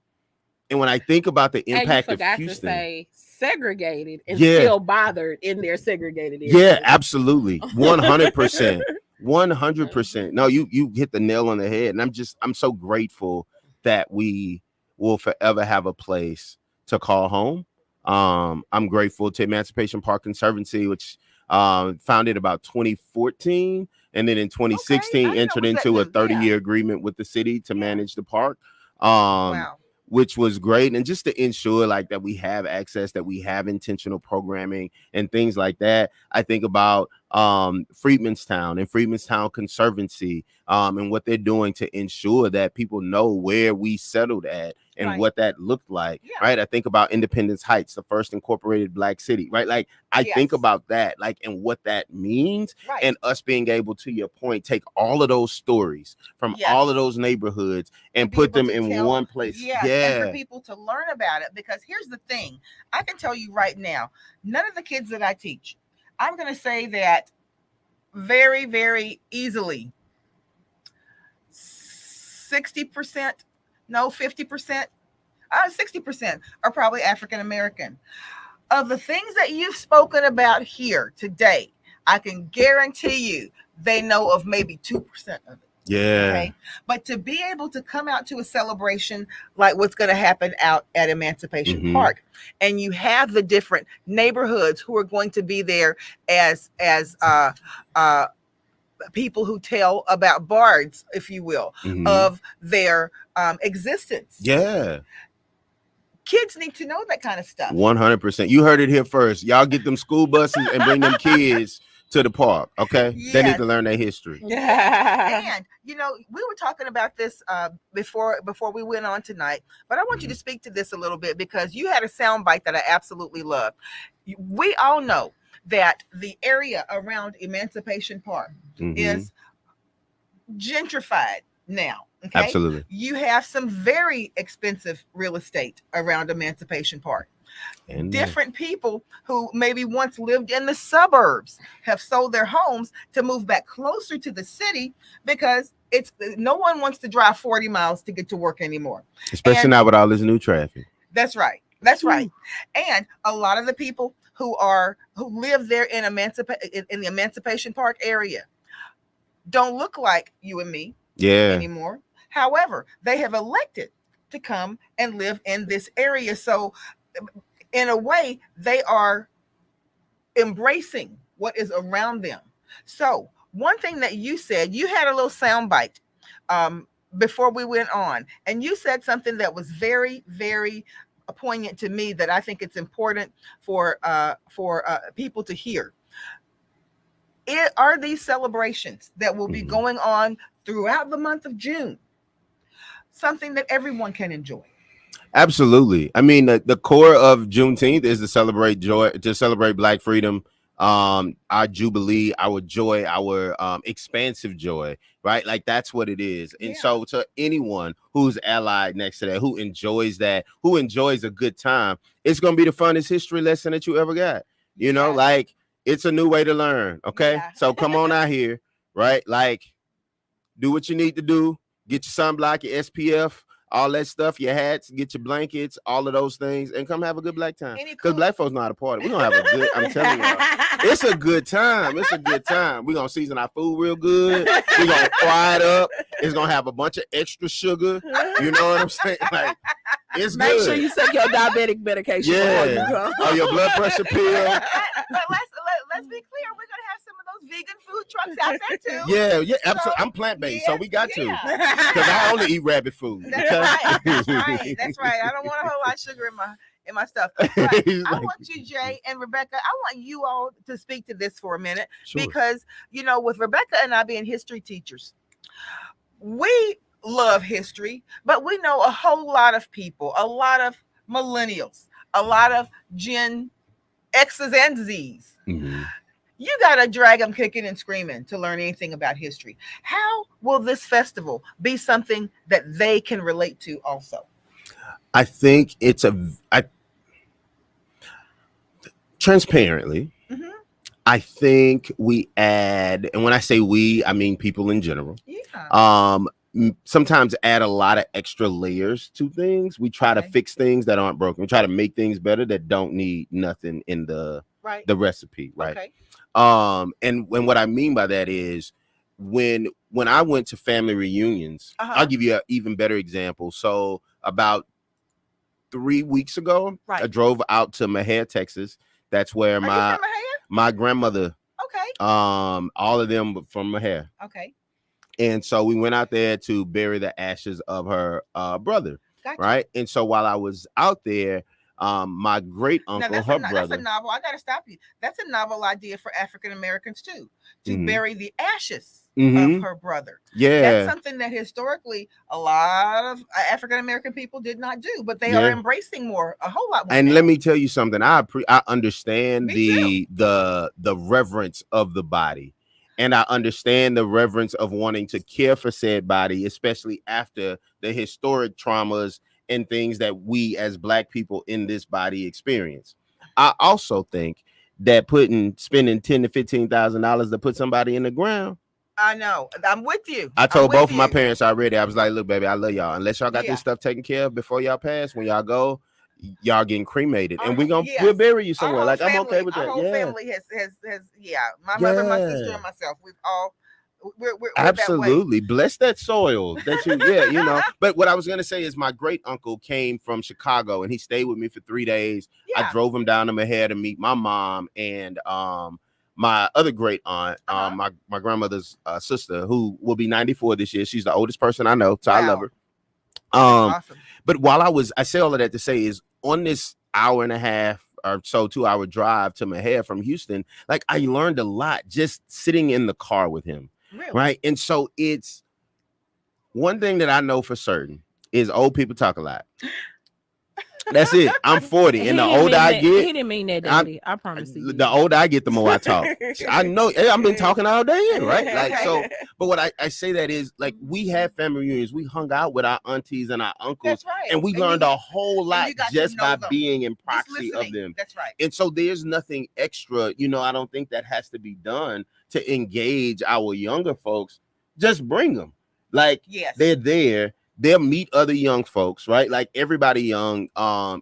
Speaker 2: And when I think about the impact
Speaker 3: and you forgot
Speaker 2: of Houston,
Speaker 3: to say segregated and
Speaker 2: Yeah.
Speaker 3: still bothered in their segregated areas.
Speaker 2: yeah, absolutely, 100%, 100%. No, you hit the nail on the head, and I'm so grateful that we will forever have a place to call home. I'm grateful to Emancipation Park Conservancy, which founded about 2014, and then in 2016
Speaker 1: Okay, I
Speaker 2: entered
Speaker 1: know it was
Speaker 2: into a
Speaker 1: that new,
Speaker 2: 30-year agreement with the city to
Speaker 1: Yeah.
Speaker 2: manage the park.
Speaker 1: Wow.
Speaker 2: Which was great, and just to ensure like that we have access, that we have intentional programming and things like that. I think about Freedmanstown and Freedmanstown Conservancy, and what they're doing to ensure that people know where we settled at and
Speaker 1: Right.
Speaker 2: what that looked like.
Speaker 1: Yeah.
Speaker 2: Right. I think about Independence Heights, the first incorporated Black city. Right. Like I think
Speaker 1: Yes.
Speaker 2: about that, like, and what that means,
Speaker 1: Right.
Speaker 2: and us being able, to your point, take all of those stories from
Speaker 1: Yes.
Speaker 2: all of those neighborhoods and
Speaker 1: be
Speaker 2: put
Speaker 1: able
Speaker 2: them
Speaker 1: to
Speaker 2: in
Speaker 1: tell-
Speaker 2: one place.
Speaker 1: Yes, and for people to learn about it, because here's the thing. I can tell you right now, none of the kids that I teach, I'm going to say that very, very easily 60%, no, 50%, 60% are probably African American. Of the things that you've spoken about here today, I can guarantee you they know of maybe 2% of it.
Speaker 2: Yeah.
Speaker 1: Okay. But to be able to come out to a celebration like what's going to happen out at Emancipation
Speaker 2: Mhm.
Speaker 1: Park, and you have the different neighborhoods who are going to be there as people who tell about bards, if you will,
Speaker 2: Mhm.
Speaker 1: of their existence.
Speaker 2: Yeah.
Speaker 1: Kids need to know that kind of stuff.
Speaker 2: 100%. You heard it here first. Y'all get them school buses and bring them kids to the park. Okay. They need
Speaker 1: Yes.
Speaker 2: to learn their history.
Speaker 1: And you know, we were talking about this before we went on tonight, but I want you to speak to this a little bit, because you had a soundbite that I absolutely love. We all know that the area around Emancipation Park
Speaker 2: Mhm.
Speaker 1: is gentrified now. Okay.
Speaker 2: Absolutely.
Speaker 1: You have some very expensive real estate around Emancipation Park.
Speaker 2: And
Speaker 1: Different people who maybe once lived in the suburbs have sold their homes to move back closer to the city, because it's no one wants to drive 40 miles to get to work anymore.
Speaker 2: especially
Speaker 1: and-
Speaker 2: now with all this new traffic.
Speaker 1: That's right. That's right. And a lot of the people who live there in the Emancipation Park area don't look like you and me
Speaker 2: Yeah.
Speaker 1: anymore. However, they have elected to come and live in this area. So in a way, they are embracing what is around them. So one thing that you said, you had a little soundbite before we went on, and you said something that was very, very poignant to me, that I think it's important for people to hear. Are these celebrations that will be
Speaker 2: Mhm.
Speaker 1: going on throughout the month of June something that everyone can enjoy?
Speaker 2: Absolutely. I mean, the core of Juneteenth is to celebrate joy, to celebrate Black freedom, our jubilee, our joy, our expansive joy, right? Like that's what it is. And
Speaker 1: Yeah.
Speaker 2: so to anyone who's allied next to that, who enjoys a good time, it's gonna be the funnest history lesson that you ever got. You know,
Speaker 1: Yes.
Speaker 2: like it's a new way to learn. Okay.
Speaker 1: Yeah.
Speaker 2: So come on out here, right? Like do what you need to do, get your sunblock, your SPF, all that stuff, your hats, get your blankets, all of those things, and come have a good Black time.
Speaker 1: Any
Speaker 2: Because
Speaker 1: cool-
Speaker 2: Black folks know how to party. We're gonna have a good, I'm telling you, it's a good time. It's a good time. We're gonna season our food real good. We're gonna fry it up. It's gonna have a bunch of extra sugar. You know what I'm saying? Like it's
Speaker 3: Make
Speaker 2: good.
Speaker 3: sure you take your diabetic medication before you
Speaker 2: Yeah.
Speaker 3: go.
Speaker 2: Or your blood pressure pill.
Speaker 1: But let's be clear, we're gonna have some of those vegan food trucks out there too.
Speaker 2: Yeah,
Speaker 1: So,
Speaker 2: absolutely. I'm plant-based,
Speaker 1: yeah,
Speaker 2: so we got to.
Speaker 1: yeah.
Speaker 2: Because I only eat rabbit food.
Speaker 1: That's right. That's right. That's right. I don't want a whole lot of sugar in my stuff. But I want you, Jay and Rebecca, I want you all to speak to this for a minute
Speaker 2: Sure.
Speaker 1: because with Rebecca and I being history teachers, we love history, but we know a whole lot of people, a lot of millennials, a lot of Gen X's and Z's.
Speaker 2: Mm-hmm.
Speaker 1: You got to drag them kicking and screaming to learn anything about history. How will this festival be something that they can relate to also?
Speaker 2: I think transparently,
Speaker 1: Mm-hmm.
Speaker 2: I think we add, and when I say we, I mean people in general.
Speaker 1: Yeah.
Speaker 2: Sometimes add a lot of extra layers to things. We try to fix things that aren't broken. We try to make things better that don't need nothing in the recipe, right?
Speaker 1: Okay.
Speaker 2: And what I mean by that is when I went to family reunions, I'll give you an even better example. So about 3 weeks ago, I drove out to Mahia, Texas. That's where my grandmother.
Speaker 1: Okay.
Speaker 2: All of them from Mahia.
Speaker 1: Okay.
Speaker 2: And so we went out there to bury the ashes of her brother.
Speaker 1: Gotcha.
Speaker 2: Right. And so while I was out there, my great uncle, her brother.
Speaker 1: That's a novel. I got to stop you. That's a novel idea for African Americans too, to bury the ashes of her brother.
Speaker 2: Yeah.
Speaker 1: That's something that historically a lot of African American people did not do, but they are embracing a whole lot more.
Speaker 2: And
Speaker 1: now.
Speaker 2: let me tell you something. I understand the reverence of the body. And I understand the reverence of wanting to care for said body, especially after the historic traumas and things that we as Black people in this body experience. I also think that spending $10,000 to $15,000 to put somebody in the ground.
Speaker 1: I know. I'm with you.
Speaker 2: I told both of my parents already. I was like, look, baby, I love y'all. Unless y'all got this stuff taken care of before y'all pass, when y'all go, y'all getting cremated, and we'll bury you somewhere. Like, I'm okay with that.
Speaker 1: Our whole family has my mother, my sister, and myself. We've all we're
Speaker 2: absolutely bless that soil that you But what I was gonna say is my great uncle came from Chicago and he stayed with me for 3 days. I drove him down to Mahia to meet my mom and my other great aunt, my grandmother's sister, who will be 94 this year. She's the oldest person I know, so I love her.
Speaker 1: Awesome.
Speaker 2: But while I say all of that to say is on this hour and a half or so 2-hour drive to Mahia from Houston, like I learned a lot just sitting in the car with him.
Speaker 1: Really?
Speaker 2: Right. And so it's one thing that I know for certain is old people talk a lot. That's it. I'm 40, and the older I get,
Speaker 3: he didn't mean that, Daddy. I promise you.
Speaker 2: The older I get, the more I talk. I know I've been talking all day, right? Like so. But what I say that is like we had family reunions. We hung out with our aunties and our uncles,
Speaker 1: that's right.
Speaker 2: And we learned a whole lot just by being in
Speaker 1: proxy
Speaker 2: proxy of them.
Speaker 1: That's right.
Speaker 2: And so there's nothing extra. I don't think that has to be done to engage our younger folks. Just bring them. Like they're there. They'll meet other young folks, right? Like everybody young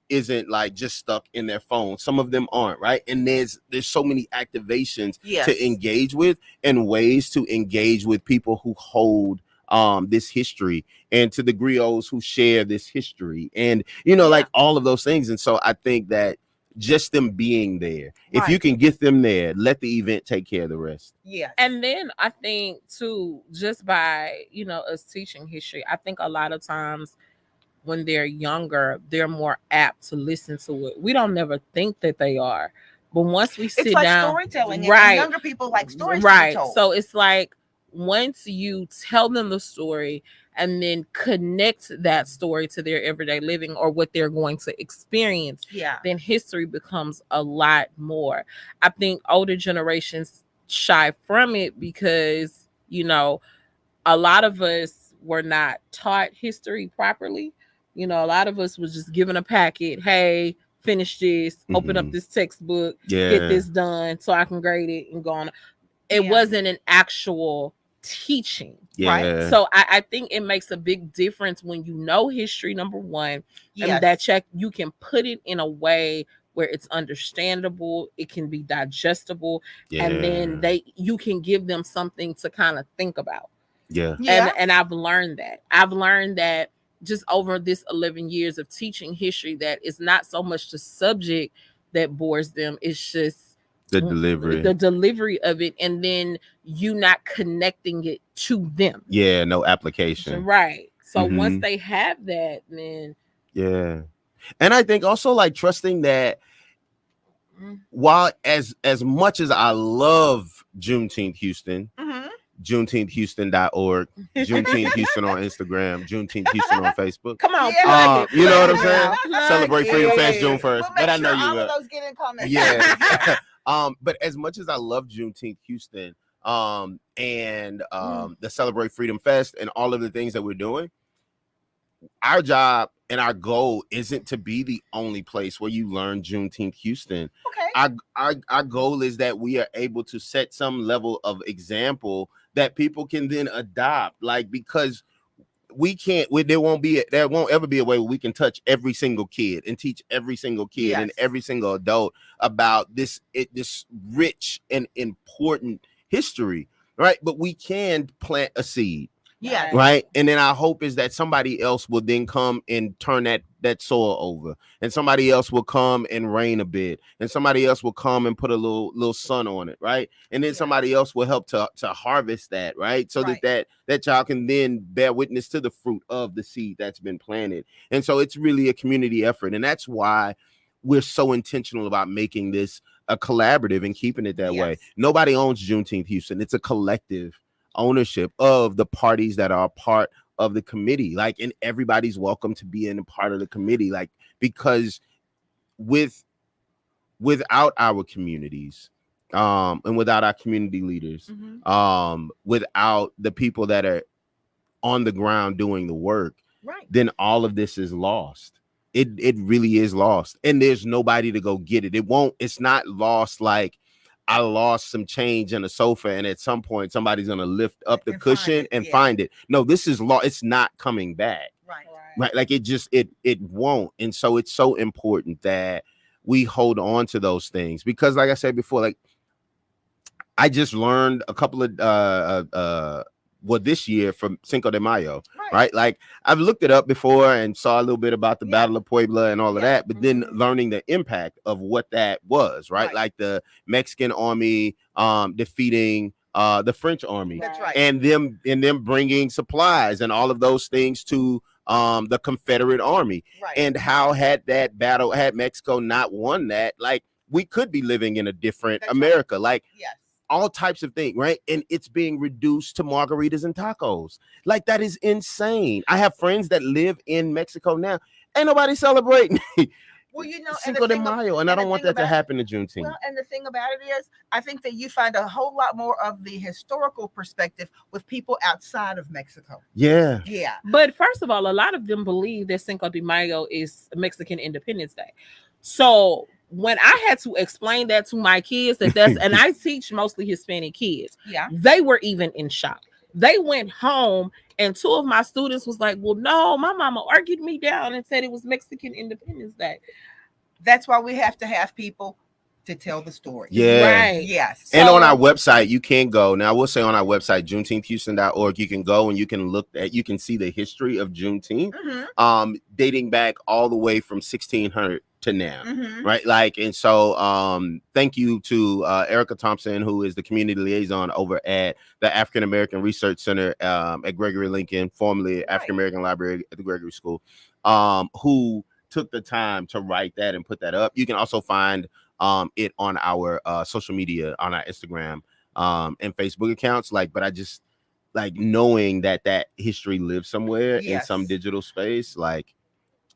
Speaker 2: isn't like just stuck in their phone. Some of them aren't, right? And there's so many activations to engage with and ways to engage with people who hold this history and to the griots who share this history and like all of those things. And so I think that just them being there, if you can get them there, let the event take care of the rest.
Speaker 1: Yeah.
Speaker 3: And then I think too, just by us teaching history, I think a lot of times when they're younger, they're more apt to listen to it. We don't never think that they are, but once we sit down,
Speaker 1: storytelling, and younger people like stories,
Speaker 3: right?
Speaker 1: To be told.
Speaker 3: So it's like once you tell them the story and then connect that story to their everyday living or what they're going to experience, then history becomes a lot more. I think older generations shy from it because, a lot of us were not taught history properly. A lot of us was just given a packet. Hey, finish this, open up this textbook, get this done so I can grade it and go on. It wasn't an actual teaching, right? So I think it makes a big difference when you know history, number one, and that you can put it in a way where it's understandable, it can be digestible, and then you can give them something to kind of think about. And I've learned that just over this 11 years of teaching history, that it's not so much the subject that bores them, it's just the delivery of it, and then you not connecting it to them.
Speaker 2: Yeah, no application.
Speaker 3: Right. So once they have that, then
Speaker 2: and I think also like trusting that while as much as I love Juneteenth Houston, JuneteenthHouston.org, Juneteenth Houston on Instagram, Juneteenth Houston on Facebook.
Speaker 3: Come on,
Speaker 2: you know what I'm saying? Celebrate Freedom Fest June 1st.
Speaker 1: We'll
Speaker 2: but I know
Speaker 1: sure
Speaker 2: you
Speaker 1: all
Speaker 2: will.
Speaker 1: Of those get in comments.
Speaker 2: Yeah. But as much as I love Juneteenth Houston, and the Celebrate Freedom Fest and all of the things that we're doing, our job and our goal isn't to be the only place where you learn Juneteenth Houston.
Speaker 1: Okay.
Speaker 2: Our goal is that we are able to set some level of example that people can then adopt, like, because there won't ever be a way where we can touch every single kid and teach every single kid and every single adult about this rich and important history, right? But we can plant a seed.
Speaker 1: Yeah.
Speaker 2: Right. And then our hope is that somebody else will then come and turn that soil over, and somebody else will come and rain a bit, and somebody else will come and put a little sun on it. Right. And then somebody else will help to harvest that. Right. So that child can then bear witness to the fruit of the seed that's been planted. And so it's really a community effort. And that's why we're so intentional about making this a collaborative and keeping it that way. Nobody owns Juneteenth Houston. It's a collective ownership of the parties that are part of the committee, like, and everybody's welcome to be in a part of the committee, like, because without our communities, and without our community leaders, without the people that are on the ground doing the work, then all of this is lost. It really is lost, and there's nobody to go get it. It's not lost like I lost some change in a sofa and at some point somebody's going to lift up the cushion and find it. No, this is lost. It's not coming back. Right. Like it won't. And so it's so important that we hold on to those things, because like I said before, like, I just learned a couple of this year from Cinco de Mayo, right? Like, I've looked it up before and saw a little bit about the Battle of Puebla and all of that, but then learning the impact of what that was, right? Like the Mexican army defeating the French army, and them bringing supplies and all of those things to the Confederate army, and how had Mexico not won that, like, we could be living in a different America, like. All types of things, right? And it's being reduced to margaritas and tacos. Like, that is insane. I have friends that live in Mexico now. Ain't nobody celebrating
Speaker 1: Well, you know,
Speaker 2: Cinco de Mayo, and I don't want that to happen to Juneteenth.
Speaker 1: Well, and the thing about it is, I think that you find a whole lot more of the historical perspective with people outside of Mexico.
Speaker 2: Yeah.
Speaker 3: But first of all, a lot of them believe that Cinco de Mayo is Mexican Independence Day. So when I had to explain that to my kids, and I teach mostly Hispanic kids, they were even in shock. They went home, and two of my students was like, well, no, my mama argued me down and said it was Mexican Independence Day.
Speaker 1: That's why we have to have people to tell the story.
Speaker 2: Yes. And on our website, you can go. Now, I will say on our website, JuneteenthHouston.org, you can go and you can see the history of Juneteenth, dating back all the way from 1600 to now, right? Like, and so thank you to Erica Thompson, who is the community liaison over at the African American Research Center at Gregory Lincoln, formerly African American Library at the Gregory School, who took the time to write that and put that up. You can also find it on our social media, on our Instagram and Facebook accounts. But I just like knowing that history lives somewhere in some digital space.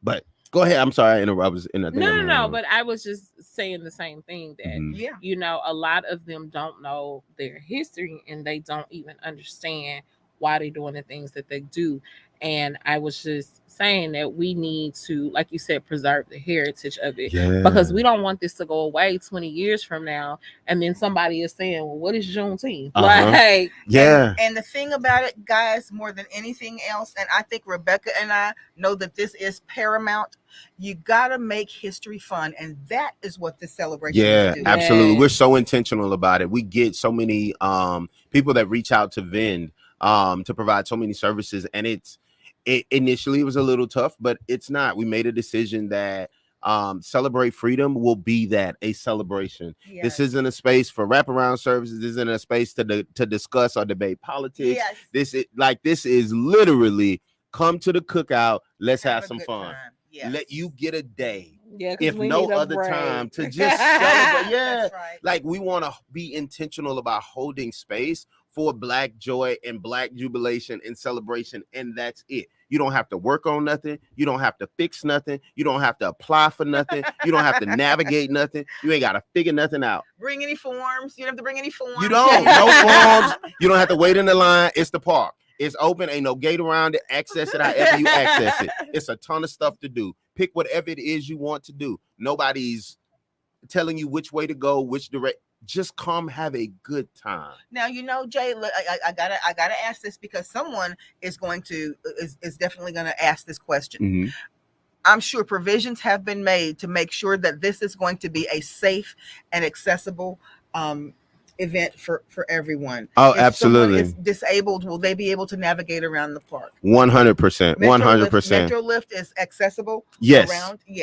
Speaker 2: But go ahead. I'm sorry I interrupted.
Speaker 3: No. But I was just saying the same thing, that you know, a lot of them don't know their history, and they don't even understand why they're doing the things that they do. And I was just saying that we need to, like you said, preserve the heritage of it, because we don't want this to go away 20 years from now, and then somebody is saying, well, what is Juneteenth?
Speaker 1: And the thing about it, guys, more than anything else, and I think Rebecca and I know that this is paramount, you gotta make history fun, and that is what this celebration is doing.
Speaker 2: Absolutely. We're so intentional about it. We get so many people that reach out to Vend to provide so many services, and initially it was a little tough, but it's not. We made a decision that Celebrate Freedom will be that, a celebration.
Speaker 1: Yes.
Speaker 2: This isn't a space for wraparound services. This isn't a space to discuss or debate politics.
Speaker 1: Yes.
Speaker 2: This is literally come to the cookout. Let's have
Speaker 1: a
Speaker 2: some
Speaker 1: good
Speaker 2: fun.
Speaker 1: time. Yes.
Speaker 2: Let you get a day,
Speaker 3: Yeah, 'cause
Speaker 2: if
Speaker 3: we
Speaker 2: no
Speaker 3: need a
Speaker 2: other
Speaker 3: break.
Speaker 2: time, to just celebrate. Yeah,
Speaker 1: That's right.
Speaker 2: like we want to be intentional about holding space for Black joy and Black jubilation and celebration, and that's it. You don't have to work on nothing. You don't have to fix nothing. You don't have to apply for nothing. You don't have to navigate nothing. You ain't got to figure nothing out.
Speaker 1: Bring any forms. You don't have to bring any forms.
Speaker 2: You don't. No forms. You don't have to wait in the line. It's the park. It's open. Ain't no gate around it. Access it however you access it. It's a ton of stuff to do. Pick whatever it is you want to do. Nobody's telling you which way to go, which direction. Just come have a good time.
Speaker 1: Now, Jay, I gotta ask this because someone is definitely going to ask this question.
Speaker 2: Mm-hmm.
Speaker 1: I'm sure provisions have been made to make sure that this is going to be a safe and accessible event for everyone.
Speaker 2: Oh,
Speaker 1: if
Speaker 2: absolutely.
Speaker 1: If someone is disabled, will they be able to navigate around the park?
Speaker 2: 100%. 100%.
Speaker 1: Metro Lift is accessible.
Speaker 2: Yes.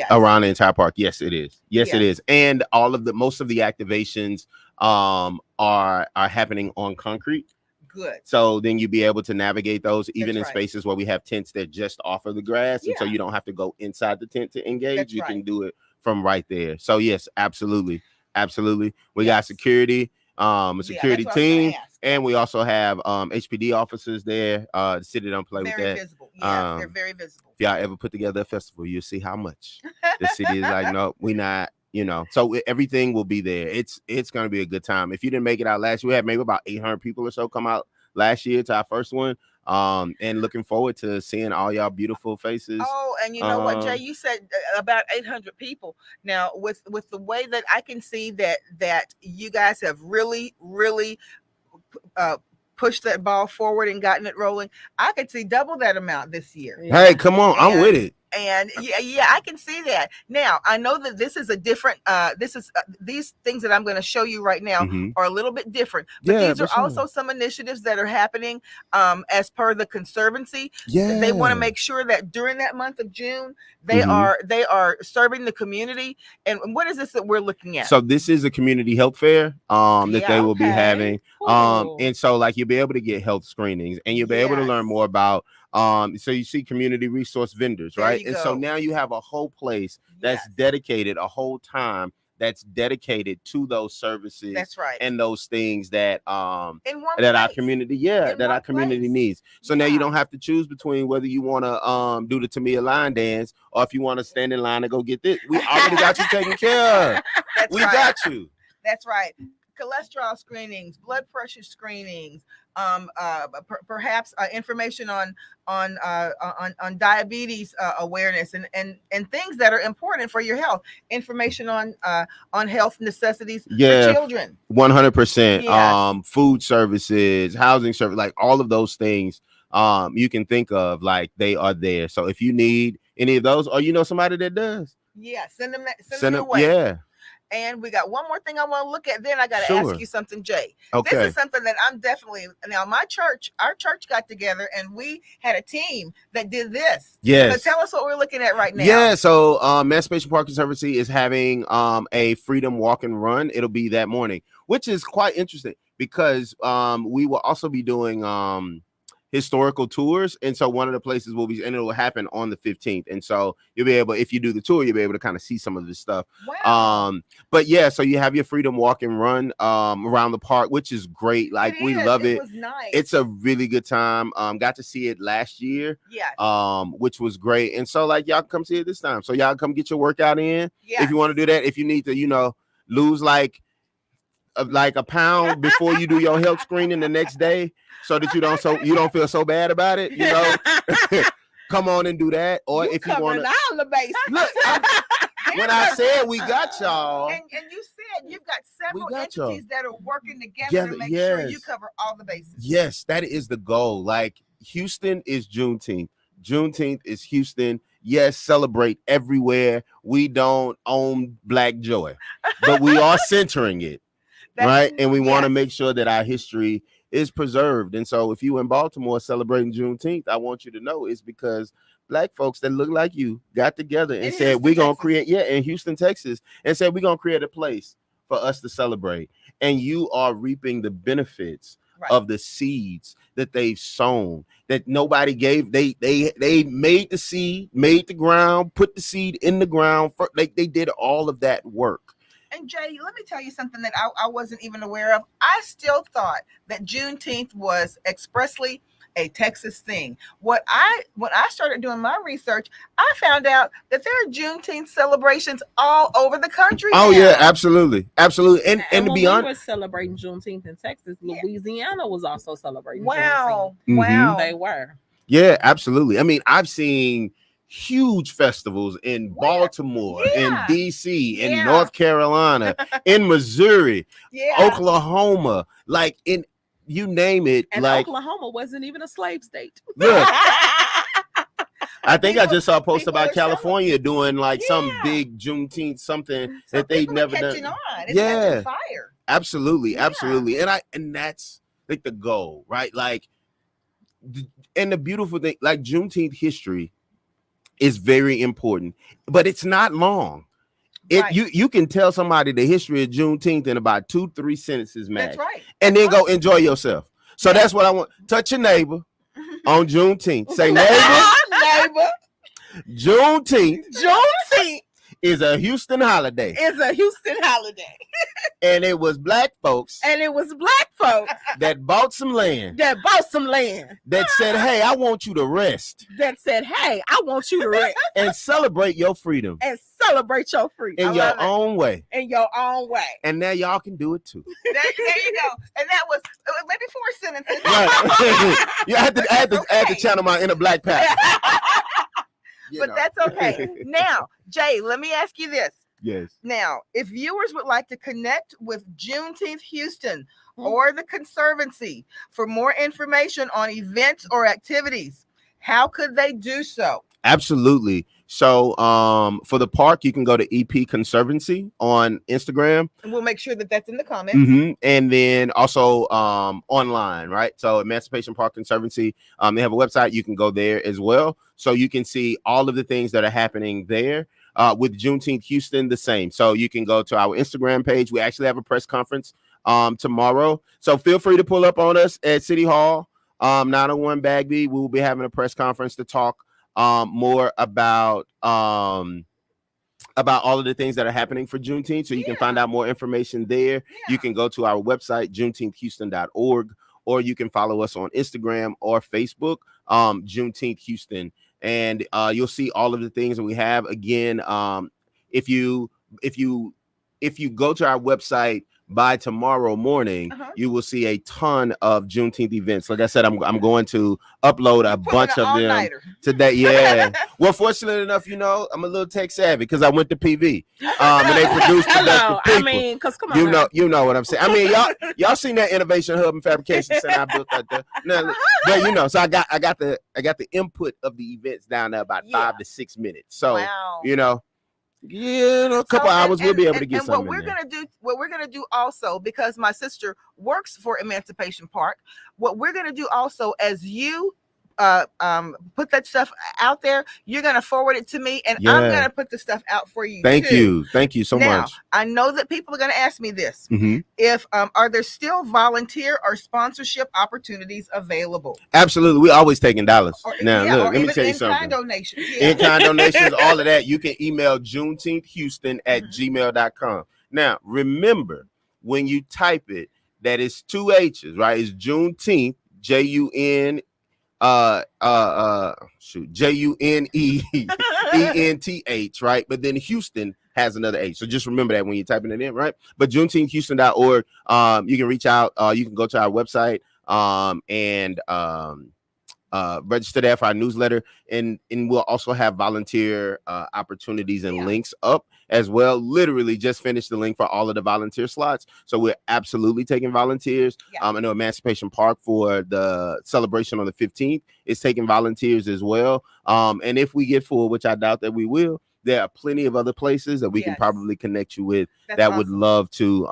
Speaker 1: Around
Speaker 2: the entire park. Yes, it is. Yes, it is. And most of the activations are happening on concrete.
Speaker 1: Good.
Speaker 2: So then you'll be able to navigate those even in spaces where we have tents that just offer the grass. And so you don't have to go inside the tent to engage. You can do it from right there. So yes, absolutely. We got security. A security team, and we also have HPD officers there. The city don't play with that.
Speaker 1: Visible. Yeah, they're very visible.
Speaker 2: If y'all ever put together a festival, you'll see how much the city is like, no, we not, so everything will be there. It's going to be a good time. If you didn't make it out last year, we had maybe about 800 people or so come out last year to our first one. And looking forward to seeing all y'all beautiful faces.
Speaker 1: Oh, and you know what, Jay, you said about 800 people. Now, with the way that I can see that you guys have really pushed that ball forward and gotten it rolling, I could see double that amount this year.
Speaker 2: Hey, come on, I'm with it.
Speaker 1: And yeah, I can see that. Now, I know that this is a different, these things that I'm going to show you right now are a little bit different, but these are also some initiatives that are happening as per the Conservancy. Yeah. They want to make sure that during that month of June, they are serving the community. And what is this that we're looking at?
Speaker 2: So this is a community health fair that they will be having. Cool. And so like you'll be able to get health screenings and you'll be able to learn more about so you see community resource vendors, right? And so now you have a whole place that's dedicated, a whole time that's dedicated to those services.
Speaker 1: That's right.
Speaker 2: And those things that our community, our community needs. So now you don't have to choose between whether you want to do the Tamia line dance or if you want to stand in line and go get this. We already got you taken care of. We got you.
Speaker 1: That's right. Cholesterol screenings, blood pressure screenings, perhaps information on diabetes awareness and things that are important for your health. Information on health necessities for children.
Speaker 2: 100%. Food services, housing service, like all of those things you can think of, like they are there. So if you need any of those, or somebody that does,
Speaker 1: send them your way.
Speaker 2: Yeah.
Speaker 1: And we got one more thing I want to look at. Then I got to ask you something, Jay.
Speaker 2: Okay.
Speaker 1: This is something that I'm definitely, now our church got together and we had a team that did this.
Speaker 2: Yes.
Speaker 1: So tell us what we're looking at right now.
Speaker 2: Yeah. So Emancipation Park Conservancy is having a freedom walk and run. It'll be that morning, which is quite interesting because we will also be doing historical tours. And so one of the places will be, and it will happen on the 15th. And so you'll be able, if you do the tour, you'll be able to kind of see some of this stuff.
Speaker 1: Wow.
Speaker 2: But yeah, so you have your freedom walk and run around the park, which is great. Like we love it.
Speaker 1: It was nice.
Speaker 2: It's a really good time. Got to see it last year.
Speaker 1: Yeah.
Speaker 2: Which was great. And so like y'all come see it this time. So y'all come get your workout in.
Speaker 1: Yeah.
Speaker 2: If you want to do that, if you need to, lose like a pound before you do your health screening the next day, so that you don't feel so bad about it, come on and do that. Or if you want to,
Speaker 3: all the bases.
Speaker 2: Look, when I said we got y'all,
Speaker 1: and you said you've got several entities that are working together to make sure you cover all the bases.
Speaker 2: Yes, that is the goal. Like Houston is Juneteenth. Juneteenth is Houston. Yes, celebrate everywhere. We don't own Black joy, but we are centering it. Right. And we want to make sure that our history is preserved. And so if you in Baltimore celebrating Juneteenth, I want you to know it's because black folks that look like you got together and
Speaker 1: In
Speaker 2: said,
Speaker 1: Houston,
Speaker 2: we're going to
Speaker 1: Texas.
Speaker 2: create, in Houston, Texas, and said, we're going to create a place for us to celebrate. And you are reaping the benefits of the seeds that they've sown, that nobody gave. They made the seed, made the ground, put the seed in the ground. They did all of that work.
Speaker 1: And Jay, let me tell you something that I wasn't even aware of. I still thought that Juneteenth was expressly a Texas thing. When I started doing my research, I found out that there are Juneteenth celebrations all over the country.
Speaker 2: Oh
Speaker 1: now.
Speaker 2: yeah, absolutely. And
Speaker 3: when
Speaker 2: to be honest,
Speaker 3: we were celebrating Juneteenth in Texas, Louisiana was also celebrating.
Speaker 1: Wow,
Speaker 3: Juneteenth.
Speaker 1: wow,
Speaker 3: They were.
Speaker 2: Yeah, absolutely. I mean, I've seen huge festivals in Baltimore, in DC, in North Carolina, in Missouri, Oklahoma, like in you name it.
Speaker 3: And
Speaker 2: like
Speaker 3: Oklahoma wasn't even a slave state.
Speaker 2: Look, I think I just saw a post about California doing like some big Juneteenth something that they'd never done.
Speaker 1: It's fire.
Speaker 2: Absolutely. And that's like the goal, right? Like, and the beautiful thing, like Juneteenth history is very important, but it's not long. You can tell somebody the history of Juneteenth in about 2-3 sentences, man.
Speaker 1: That's right.
Speaker 2: And then go enjoy yourself. So that's what I want. Touch your neighbor on Juneteenth. Say, neighbor, Juneteenth is a Houston holiday. And it was black folks that bought some land. That said, hey, I want you to rest. And celebrate your freedom. In your own way. And now y'all can do it too.
Speaker 1: There you go. And that was maybe 4 sentences.
Speaker 2: Right. I had to channel my inner black pack.
Speaker 1: That's okay. Now, Jay, let me ask you this.
Speaker 2: Yes.
Speaker 1: Now, if viewers would like to connect with Juneteenth Houston or the Conservancy for more information on events or activities, how could they do so?
Speaker 2: Absolutely. So for the park, you can go to EP Conservancy on Instagram.
Speaker 1: And we'll make sure that that's in the comments.
Speaker 2: And then also online, right? So Emancipation Park Conservancy, they have a website. You can go there as well. So you can see all of the things that are happening there. With Juneteenth Houston, the same. So you can go to our Instagram page. We actually have a press conference tomorrow. So feel free to pull up on us at City Hall, 901 Bagby. We will be having a press conference to talk more about all of the things that are happening for Juneteenth. So you can find out more information there. You can go to our website, juneteenthhouston.org, or you can follow us on Instagram or Facebook, Juneteenth Houston. And you'll see all of the things that we have. Again, if you go to our website by tomorrow morning, you will see a ton of Juneteenth events. Like I said, I'm going to upload a bunch of them today. Yeah. Well, fortunately enough, I'm a little tech savvy because I went to PV. And they produced productive people.
Speaker 3: I mean, because come on,
Speaker 2: you know what I'm saying. I mean, y'all seen that innovation hub and fabrication center I built out there. Now, but so I got the input of the events down there about 5 to 6 minutes. So a couple hours we'll be able to get something.
Speaker 1: What we're gonna do also, because my sister works for Emancipation Park, what we're gonna do also, as you put that stuff out there, you're gonna forward it to me, and I'm gonna put the stuff out for you.
Speaker 2: Thank you so much.
Speaker 1: I know that people are gonna ask me this: if are there still volunteer or sponsorship opportunities available?
Speaker 2: Absolutely, we always taking dollars. Look, let me tell you something. In-kind donations, all of that. You can email JuneteenthHouston@gmail.com. Now, remember when you type it, that is 2 H's, right? It's Juneteenth, Junenth, right? But then Houston has another H. So just remember that when you're typing it in, right? But JuneteenthHouston.org, you can reach out, you can go to our website and register there for our newsletter, and we'll also have volunteer opportunities and links up as well. Literally just finished the link for all of the volunteer slots, so we're absolutely taking volunteers. I know Emancipation Park for the celebration on the 15th is taking volunteers as well, and if we get full, which I doubt that we will, there are plenty of other places that we can probably connect you with that would love to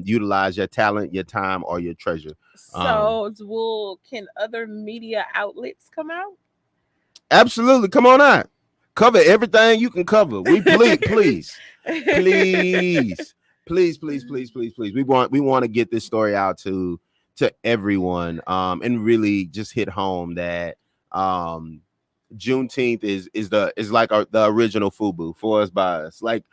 Speaker 2: utilize your talent, your time, or your treasure.
Speaker 3: So can other media outlets come out?
Speaker 2: Absolutely. Come on out. Cover everything you can cover. We please. Please. We want to get this story out to everyone, and really just hit home that Juneteenth is like the original FUBU, for us by us. Like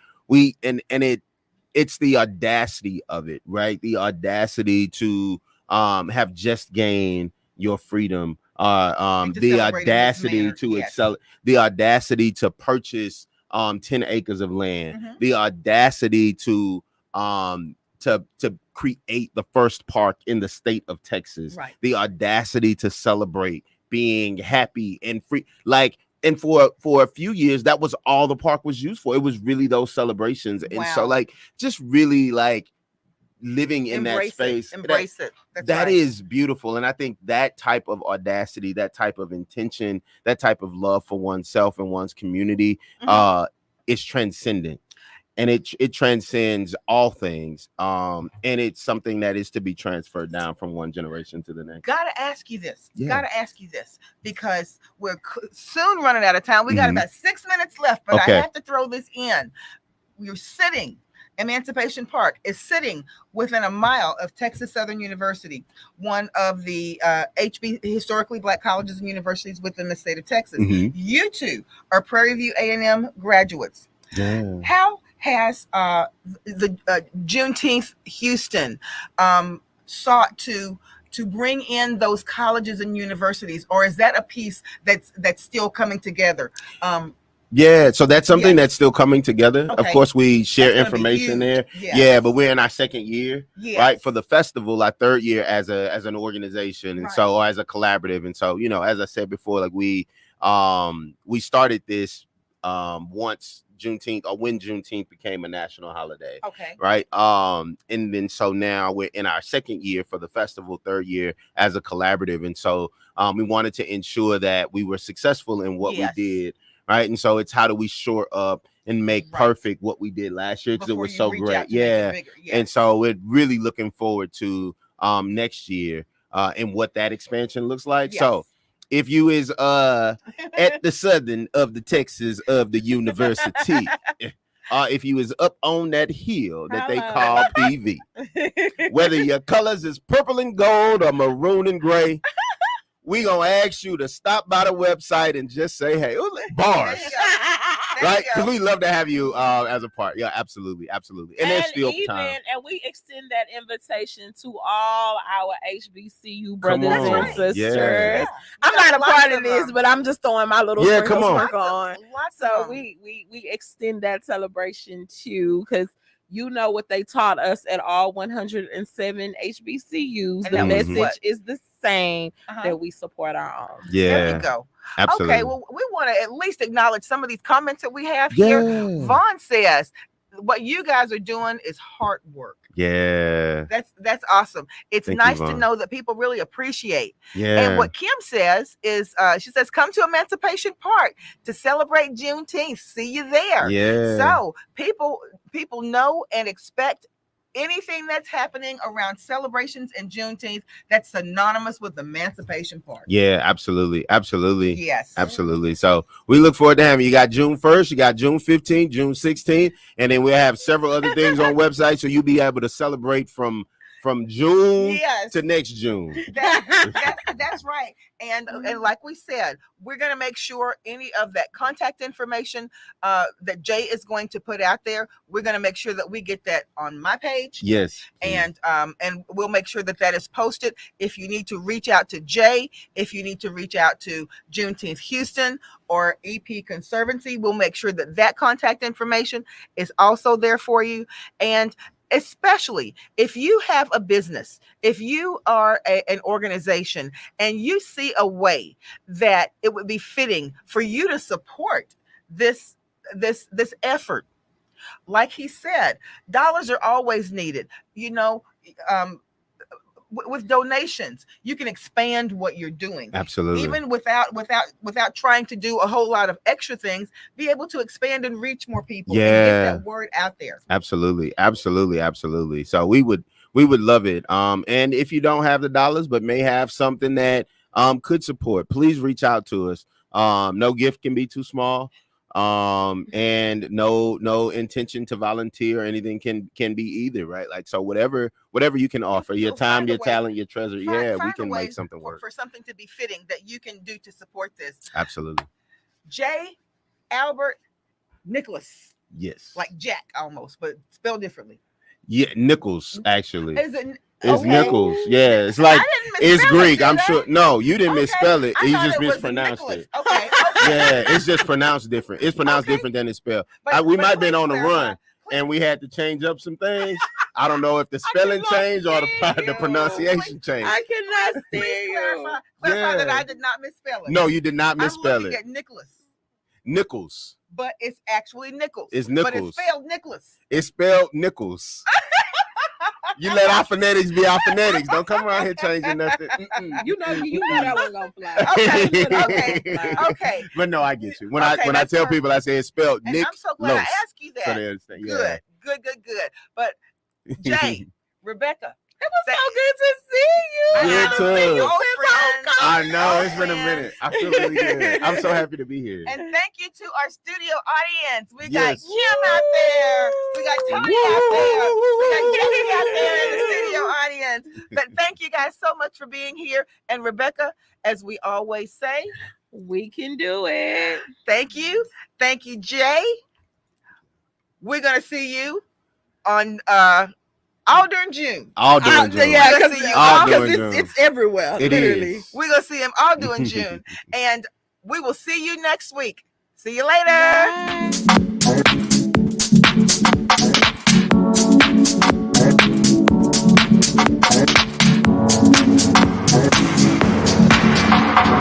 Speaker 2: it's the audacity of it, right? The audacity to have just gained your freedom, the audacity to excel, the audacity to purchase 10 acres of land, the audacity to create the first park in the state of Texas, the audacity to celebrate being happy and free. Like, and for a few years, that was all the park was used for. It was really those celebrations. And so, like, just really like living in that space.
Speaker 1: Embrace it.
Speaker 2: That is beautiful. And I think that type of audacity, that type of intention, that type of love for oneself and one's community is transcendent. And it transcends all things. And it's something that is to be transferred down from one generation to the next.
Speaker 1: Gotta ask you this. Because we're soon running out of time. We got about 6 minutes left, but I have to throw this in. We're sitting, Emancipation Park is sitting within a mile of Texas Southern University, one of the historically Black colleges and universities within the state of Texas. You two are Prairie View A&M graduates.
Speaker 2: Yeah.
Speaker 1: How has the Juneteenth Houston sought to bring in those colleges and universities, or is that a piece that's still coming together?
Speaker 2: Yeah, so that's something that's still coming together. Of course, we share information there. Yeah, but we're in our second year, right? For the festival, our third year as an organization, and so, or as a collaborative. And so, as I said before, like we started this once Juneteenth, or when Juneteenth became a national holiday. Right. And then so now we're in our second year for the festival, third year as a collaborative. And so we wanted to ensure that we were successful in what we did. Right. And so it's how do we shore up and make perfect what we did last year, because it was so great. And so we're really looking forward to next year and what that expansion looks like. So if you is at the southern of the Texas of the university, if you is up on that hill that they call PV, whether your colors is purple and gold or maroon and gray, we gonna ask you to stop by the website and just say, hey, bars. Right? Because we love to have you as a part. Yeah, absolutely. And there's still time.
Speaker 3: And we extend that invitation to all our HBCU brothers and sisters.
Speaker 2: Yeah.
Speaker 3: I'm not a part of this, but I'm just throwing my little sprinkle on. So we extend that celebration too, because what they taught us at all 107 HBCUs. The message is the same, that we support our own.
Speaker 1: There we go.
Speaker 2: Absolutely.
Speaker 1: Okay, well, we want to at least acknowledge some of these comments that we have here. Vaughn says, what you guys are doing is hard work.
Speaker 2: Yeah.
Speaker 1: That's awesome. It's nice to know that people really appreciate. And what Kim says is, she says, come to Emancipation Park to celebrate Juneteenth. See you there. So people know and expect anything that's happening around celebrations and Juneteenth that's synonymous with Emancipation Park.
Speaker 2: Yeah, absolutely.
Speaker 1: Yes.
Speaker 2: Absolutely. So we look forward to having you. Got June 1st, you got June 15th, June 16th, and then we'll have several other things on website, so you'll be able to celebrate from June to next June.
Speaker 1: That's right. And like we said, we're going to make sure any of that contact information that Jay is going to put out there, we're going to make sure that we get that on my page.
Speaker 2: Yes.
Speaker 1: And we'll make sure that is posted. If you need to reach out to Jay, if you need to reach out to Juneteenth Houston or EP Conservancy, we'll make sure that contact information is also there for you. And especially if you have a business, if you are an organization and you see a way that it would be fitting for you to support this effort, like he said, dollars are always needed. With donations, you can expand what you're doing.
Speaker 2: Absolutely.
Speaker 1: Even without trying to do a whole lot of extra things, be able to expand and reach more people. And get that word out there.
Speaker 2: Absolutely. So we would love it. And if you don't have the dollars but may have something that could support, please reach out to us. No gift can be too small. And no intention to volunteer or anything can be either, right? Like, so whatever you can offer, your time, your talent, your treasure, we can make something work
Speaker 1: for something to be fitting that you can do to support this.
Speaker 2: Absolutely.
Speaker 1: J. Albert Nicholas.
Speaker 2: Yes.
Speaker 1: Like Jack almost, but spelled differently.
Speaker 2: Yeah, Nichols actually.
Speaker 1: Is it?
Speaker 2: It's
Speaker 1: Okay.
Speaker 2: Nichols. Yeah, it's like it's Greek. I'm sure. No, you didn't
Speaker 1: Okay.
Speaker 2: misspell it.
Speaker 1: I
Speaker 2: You
Speaker 1: thought
Speaker 2: just
Speaker 1: it was
Speaker 2: mispronounced it.
Speaker 1: Okay.
Speaker 2: Yeah, it's just pronounced different. It's pronounced different than it's spelled. We might have been on the run and we had to change up some things. I don't know if the spelling changed or the pronunciation changed.
Speaker 3: I cannot stand you.
Speaker 1: Clarify that I did not misspell it.
Speaker 2: No, you did not misspell
Speaker 1: I'm looking
Speaker 2: it.
Speaker 1: at Nicholas.
Speaker 2: Nichols.
Speaker 1: But it's actually Nichols.
Speaker 2: It's Nichols.
Speaker 1: But it's spelled Nicholas.
Speaker 2: It's spelled Nichols. You let our phonetics be our phonetics. Don't come around here changing nothing.
Speaker 3: You know that wasn't gonna fly.
Speaker 1: Okay.
Speaker 2: But no, I get you. When I tell people, I say it's spelled Nick.
Speaker 1: I'm so glad I asked you that.
Speaker 2: So they understand. Yeah.
Speaker 1: Good. But Jay, Rebecca,
Speaker 3: it was so good to see you.
Speaker 2: You too. I know
Speaker 1: old
Speaker 2: it's been a
Speaker 1: friends.
Speaker 2: minute. I feel really good. I'm so happy to be here.
Speaker 1: And thank you to our studio audience. We got
Speaker 2: Yes.
Speaker 1: Kim out there. We got Tony out there. We got Jackie out there in the studio audience. But thank you guys so much for being here. And Rebecca, as we always say,
Speaker 3: we can do it.
Speaker 1: Thank you. Thank you, Jay. We're gonna see you on all during June.
Speaker 2: All during June.
Speaker 3: Yeah, because it's everywhere.
Speaker 2: It
Speaker 3: literally.
Speaker 2: is.
Speaker 1: We're gonna see him all during June. And we will see you next week. See you later.
Speaker 3: Bye.